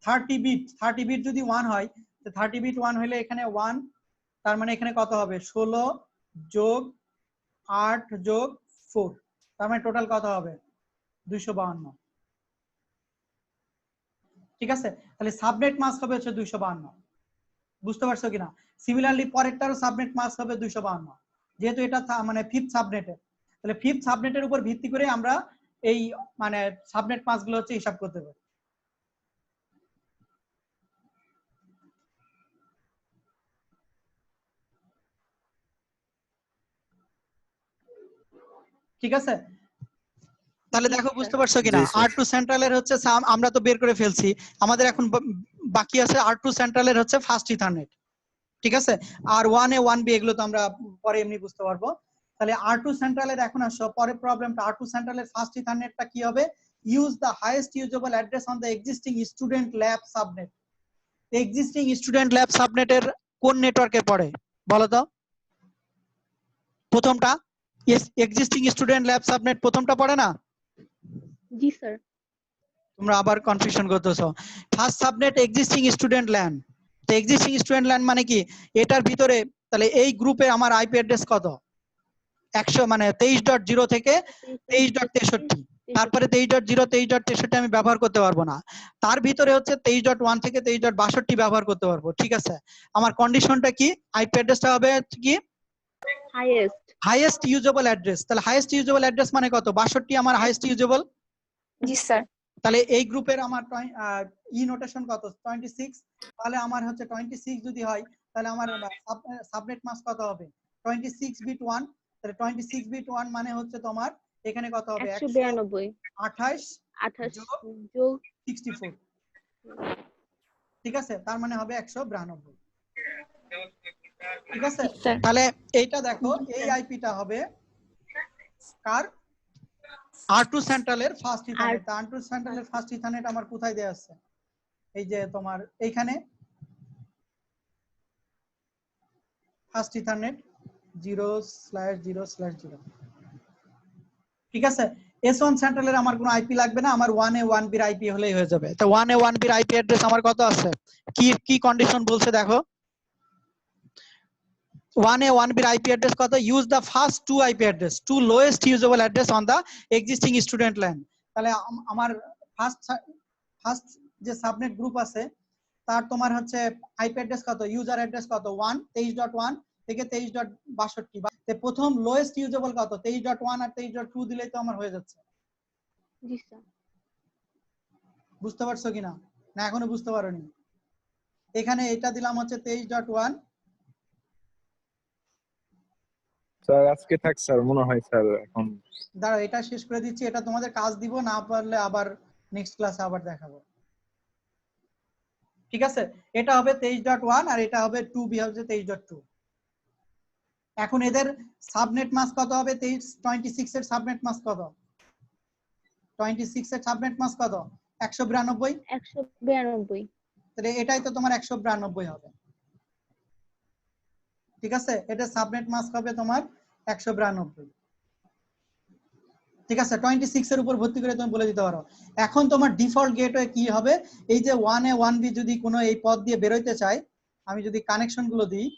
30 বিট যদি 1 হয়, তো 30 বিট 1 হলে এখানে 1, তার মানে এখানে কত হবে 16 যোগ 8 যোগ 4, তার মানে টোটাল কত হবে 252। ঠিক আছে, তাহলে সাবনেট মাস্ক হবে হচ্ছে 252। বুঝতে পারছো কিনা? সিমিলারলি পরেরটারও সাবনেট মাস্ক হবে 252, যেহেতু এটা মানে ফিফথ সাবনেটের। তাহলে ফিফথ সাবনেটের উপর ভিত্তি করে আমরা এই মানে সাবনেট মাস্ক গুলো হচ্ছে হিসাব করতে পারি। ঠিক আছে, তাহলে জি, দেখো স্যার। বুঝতে পারছো কিনা? জি, স্যার। R2 সেন্ট্রালের হচ্ছে আমরা তো বের করে ফেলছি, আমাদের এখন বাকি আছে R2 সেন্ট্রালের হচ্ছে ফার্স্ট ইথারনেট। ঠিক আছে, আর 1A 1B এগুলো তো আমরা পরে এমনি বুঝতে পারবো। তাহলে R2 সেন্ট্রালের এখন আসো পরের প্রবলেমটা। R2 সেন্ট্রালের ফার্স্ট ইথারনেটটা কি হবে? Use the highest usable address on the existing student lab subnet. Existing student lab সাবনেটের কোন নেটওয়ার্কে পড়ে বলো তো? প্রথমটা, এক্সিস্টিং স্টুডেন্ট ল্যাব সাবনেট প্রথমটা পড়ে না? জি স্যার। তোমরা আবার কনফিউশন করতেছো। First subnet existing student LAN. তো এক্সিস্টিং স্টুডেন্ট ল্যান মানে কি? এটার ভিতরে তাহলে এই গ্রুপে আমার আইপি অ্যাড্রেস কত? 100 মানে 23.0 থেকে 23.63। তারপরে 23.0 23.63 আমি ব্যবহার করতে পারবো না। তার ভিতরে হচ্ছে 23.1 থেকে 23.62 ব্যবহার করতে পারবো। ঠিক আছে, আমার কন্ডিশনটা কি? আইপি অ্যাড্রেসটা হবে কি? হাইয়েস্ট। Highest usable address. তাহলে হাইয়েস্ট ইউজেবল অ্যাড্রেস মানে কত? 62 আমার হাইয়েস্ট ইউজেবল। জি স্যার। তাহলে এই গ্রুপের আমার ই নোটেশন কত? 26। তাহলে আমার হচ্ছে 26 যদি হয়, তাহলে আমার সাবনেট মাস্ক কত হবে? 26 বিট 1। তাহলে 26 বিট 1 মানে হচ্ছে তোমার এখানে কত হবে? 192 128 28 যোগ যোগ 64। ঠিক আছে, তার মানে হবে 192। ঠিক আছে, স্যার তাহলে এইটা দেখো, এই আইপিটা হবে কার? R2 সেন্ট্রালের ফার্স্ট ইথারনেট। R2 সেন্ট্রালের ফার্স্ট ইথারনেট আমার কোথায় দেয়া আছে? এই যে তোমার এইখানে ফার্স্ট ইথারনেট 0/0/0। ঠিক আছে, S1 সেন্ট্রালের আমার কোনো আইপি লাগবে না, আমার 1A 1B এর আইপি হলেই হয়ে যাবে। তো 1A 1B এর আইপি অ্যাড্রেস আমার কত আছে? কি কি কন্ডিশন বলছে দেখো? 1A 1B এর আইপি অ্যাড্রেস কত? Use the first two IP address, to lowest usable address on the existing student LAN. তাহলে আমার ফার্স্ট যে সাবনেট গ্রুপ আছে তার তোমার হচ্ছে আইপি অ্যাড্রেস কত? ইউজার অ্যাড্রেস কত? 23.1 থেকে 23.62। প্রথম লোয়েস্ট ইউজেবল কত? 23.1 আর 23.2 দিলেই তো আমার হয়ে যাচ্ছে। জি স্যার। বুঝতে পারছো কিনা? না এখনো বুঝতে পারোনি? এখানে এটা দিলাম হচ্ছে 23.1। স্যার আজকে থাক স্যার, মনে হয় স্যার এখন। দাঁড়াও, এটা শেষ করে দিচ্ছি, এটা তোমাদের কাজ দিব, না পারলে আবার নেক্সট ক্লাসে আবার দেখাবো। ঠিক আছে, এটা হবে 23.1 আর এটা হবে 2B হচ্ছে 23.2। এখন এদের সাবনেট মাস্ক কত হবে? 26 এর সাবনেট মাস্ক কত? 26 এর সাবনেট মাস্ক কত? 192। 192। তাহলে এটাই তো তোমার 192 হবে। ঠিক আছে, এটা সাবনেট মাস্ক হবে তোমার 192। ঠিক আছে, 26 এর উপর ভিত্তি করে তুমি বলে দিতে পারো। এখন তোমার ডিফল্ট গেটওয়ে কি হবে? এই যে 1A 1B যদি কোনো এই পথ দিয়ে বের হইতে চাই, আমি যদি কানেকশন গুলো দিই,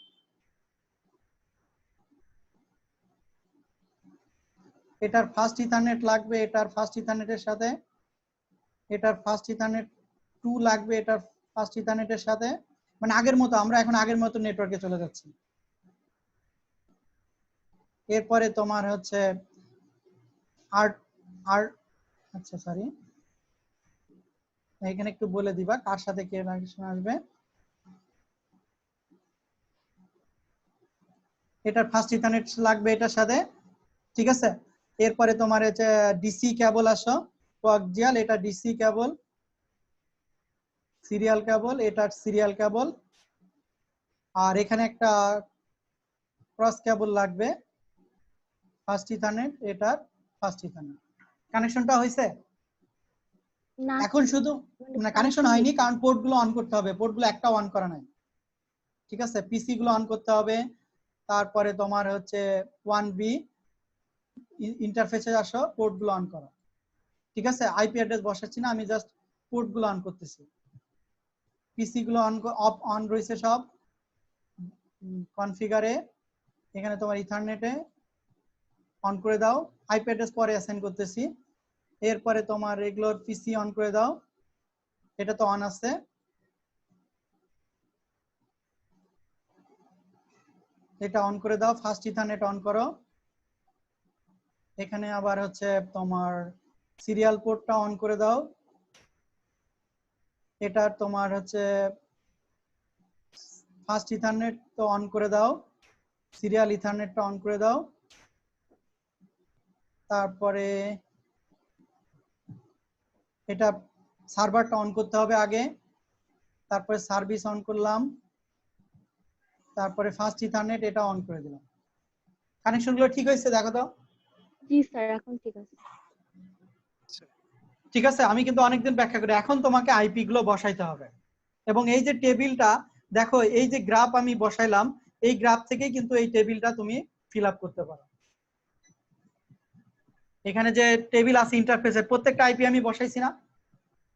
এটার ফার্স্ট ইথারনেট লাগবে এটার ফার্স্ট ইথারনেটের সাথে, এটার ফার্স্ট ইথারনেট 2 লাগবে এটার ফার্স্ট ইথারনেটের সাথে, মানে আগের মতো, আমরা এখন আগের মতো নেটওয়ার্কে চলে যাচ্ছি। এরপরে তোমার হচ্ছে আর আর আচ্ছা সরি, এখানে একটু বলে দিবা কার সাথে কে কানেকশন আসবে। এটার ফার্স্ট ইথারনেট লাগবে এটার সাথে। ঠিক আছে, এরপরে তোমার হচ্ছে ডিসি কেবল আসো, কোয়াক্সিয়াল, এটা ডিসি কেবল, সিরিয়াল কেবল, এটার সিরিয়াল কেবল, আর এখানে একটা ক্রস কেবল লাগবে ফার্স্ট ইথারনেট, এটার ফার্স্ট ইথারনেট। কানেকশনটা হয়েছে? না এখন শুধু মানে কানেকশন হয়নি, কারণ পোর্ট গুলো অন করতে হবে, পোর্ট গুলো একটা অন করা নাই। ঠিক আছে, পিসি গুলো অন করতে হবে। তারপরে তোমার হচ্ছে 1B ইন্টারফেসে আসো, পোর্ট গুলো অন করো। ঠিক আছে, আইপি অ্যাড্রেস বসাচ্ছি না, আমি জাস্ট পোর্ট গুলো অন করতেছি। পিসি গুলো অফ অন রয়েছে সব কনফিগারে, এখানে তোমার ইথারনেটে অন করে দাও। আইপি অ্যাড্রেস পরে অ্যাসাইন করতেছি। এরপরে তোমার রেগুলার পিসি অন করে দাও, এটা তো অন আছে। এটা অন করে দাও, ফার্স্ট ইথারনেট অন করো। এখানে আবার হচ্ছে তোমার সিরিয়াল পোর্টটা অন করে দাও। এটা তোমার হচ্ছে ফার্স্ট ইথারনেট তো অন করে দাও, সিরিয়াল ইথারনেটটা অন করে দাও। তারপরে এটা সার্ভারটা অন করতে হবে আগে, তারপরে সার্ভিস অন করলাম, তারপরে ফার্স্ট ইথারনেট এটা অন করে দিলাম। কানেকশন গুলো ঠিক হয়েছে দেখো তো? জি স্যার, এখন ঠিক আছে। ঠিক আছে, আমি কিন্তু অনেকদিন ব্যাখ্যা করি। এখন তোমাকে আইপি গুলো বসাইতে হবে, এবং এই যে টেবিলটা দেখো, এই যে গ্রাফ আমি বসাইলাম, এই গ্রাফ থেকেই কিন্তু এই টেবিলটা তুমি ফিল আপ করতে পারো। এখানে যে টেবিল আছে ইন্টারফেসের, প্রত্যেকটা আইপি আমি বসাইছি না,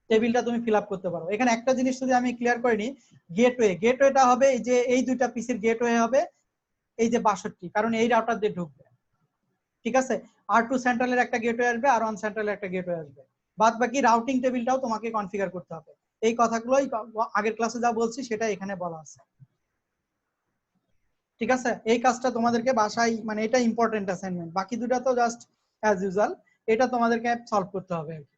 টেবিলটা তুমি ফিল আপ করতে পারো। এখানে একটা জিনিস যদি আমি ক্লিয়ার করে নিই, গেটওয়েটা হবে এই যে এই দুইটা পিসির গেটওয়ে হবে এই যে 62, কারণ এই রাউটার দিয়ে ঢুকবে। ঠিক আছে, R2 সেন্ট্রালের একটা গেটওয়ে আসবে, R1 সেন্ট্রালের একটা গেটওয়ে আসবে। বাদ বাকি রাউটিং টেবিলটাও তোমাকে কনফিগার করতে হবে। এই কথাগুলোই আগের ক্লাসে যা বলছি সেটা এখানে বলা আছে। ঠিক আছে, এই কাজটা তোমাদেরকে বাসায়, মানে এটা ইম্পর্টেন্ট অ্যাসাইনমেন্ট। বাকি দুটা তো জাস্ট অ্যাজ ইউজুয়াল, এটা তোমাদেরকে সলভ করতে হবে আর কি।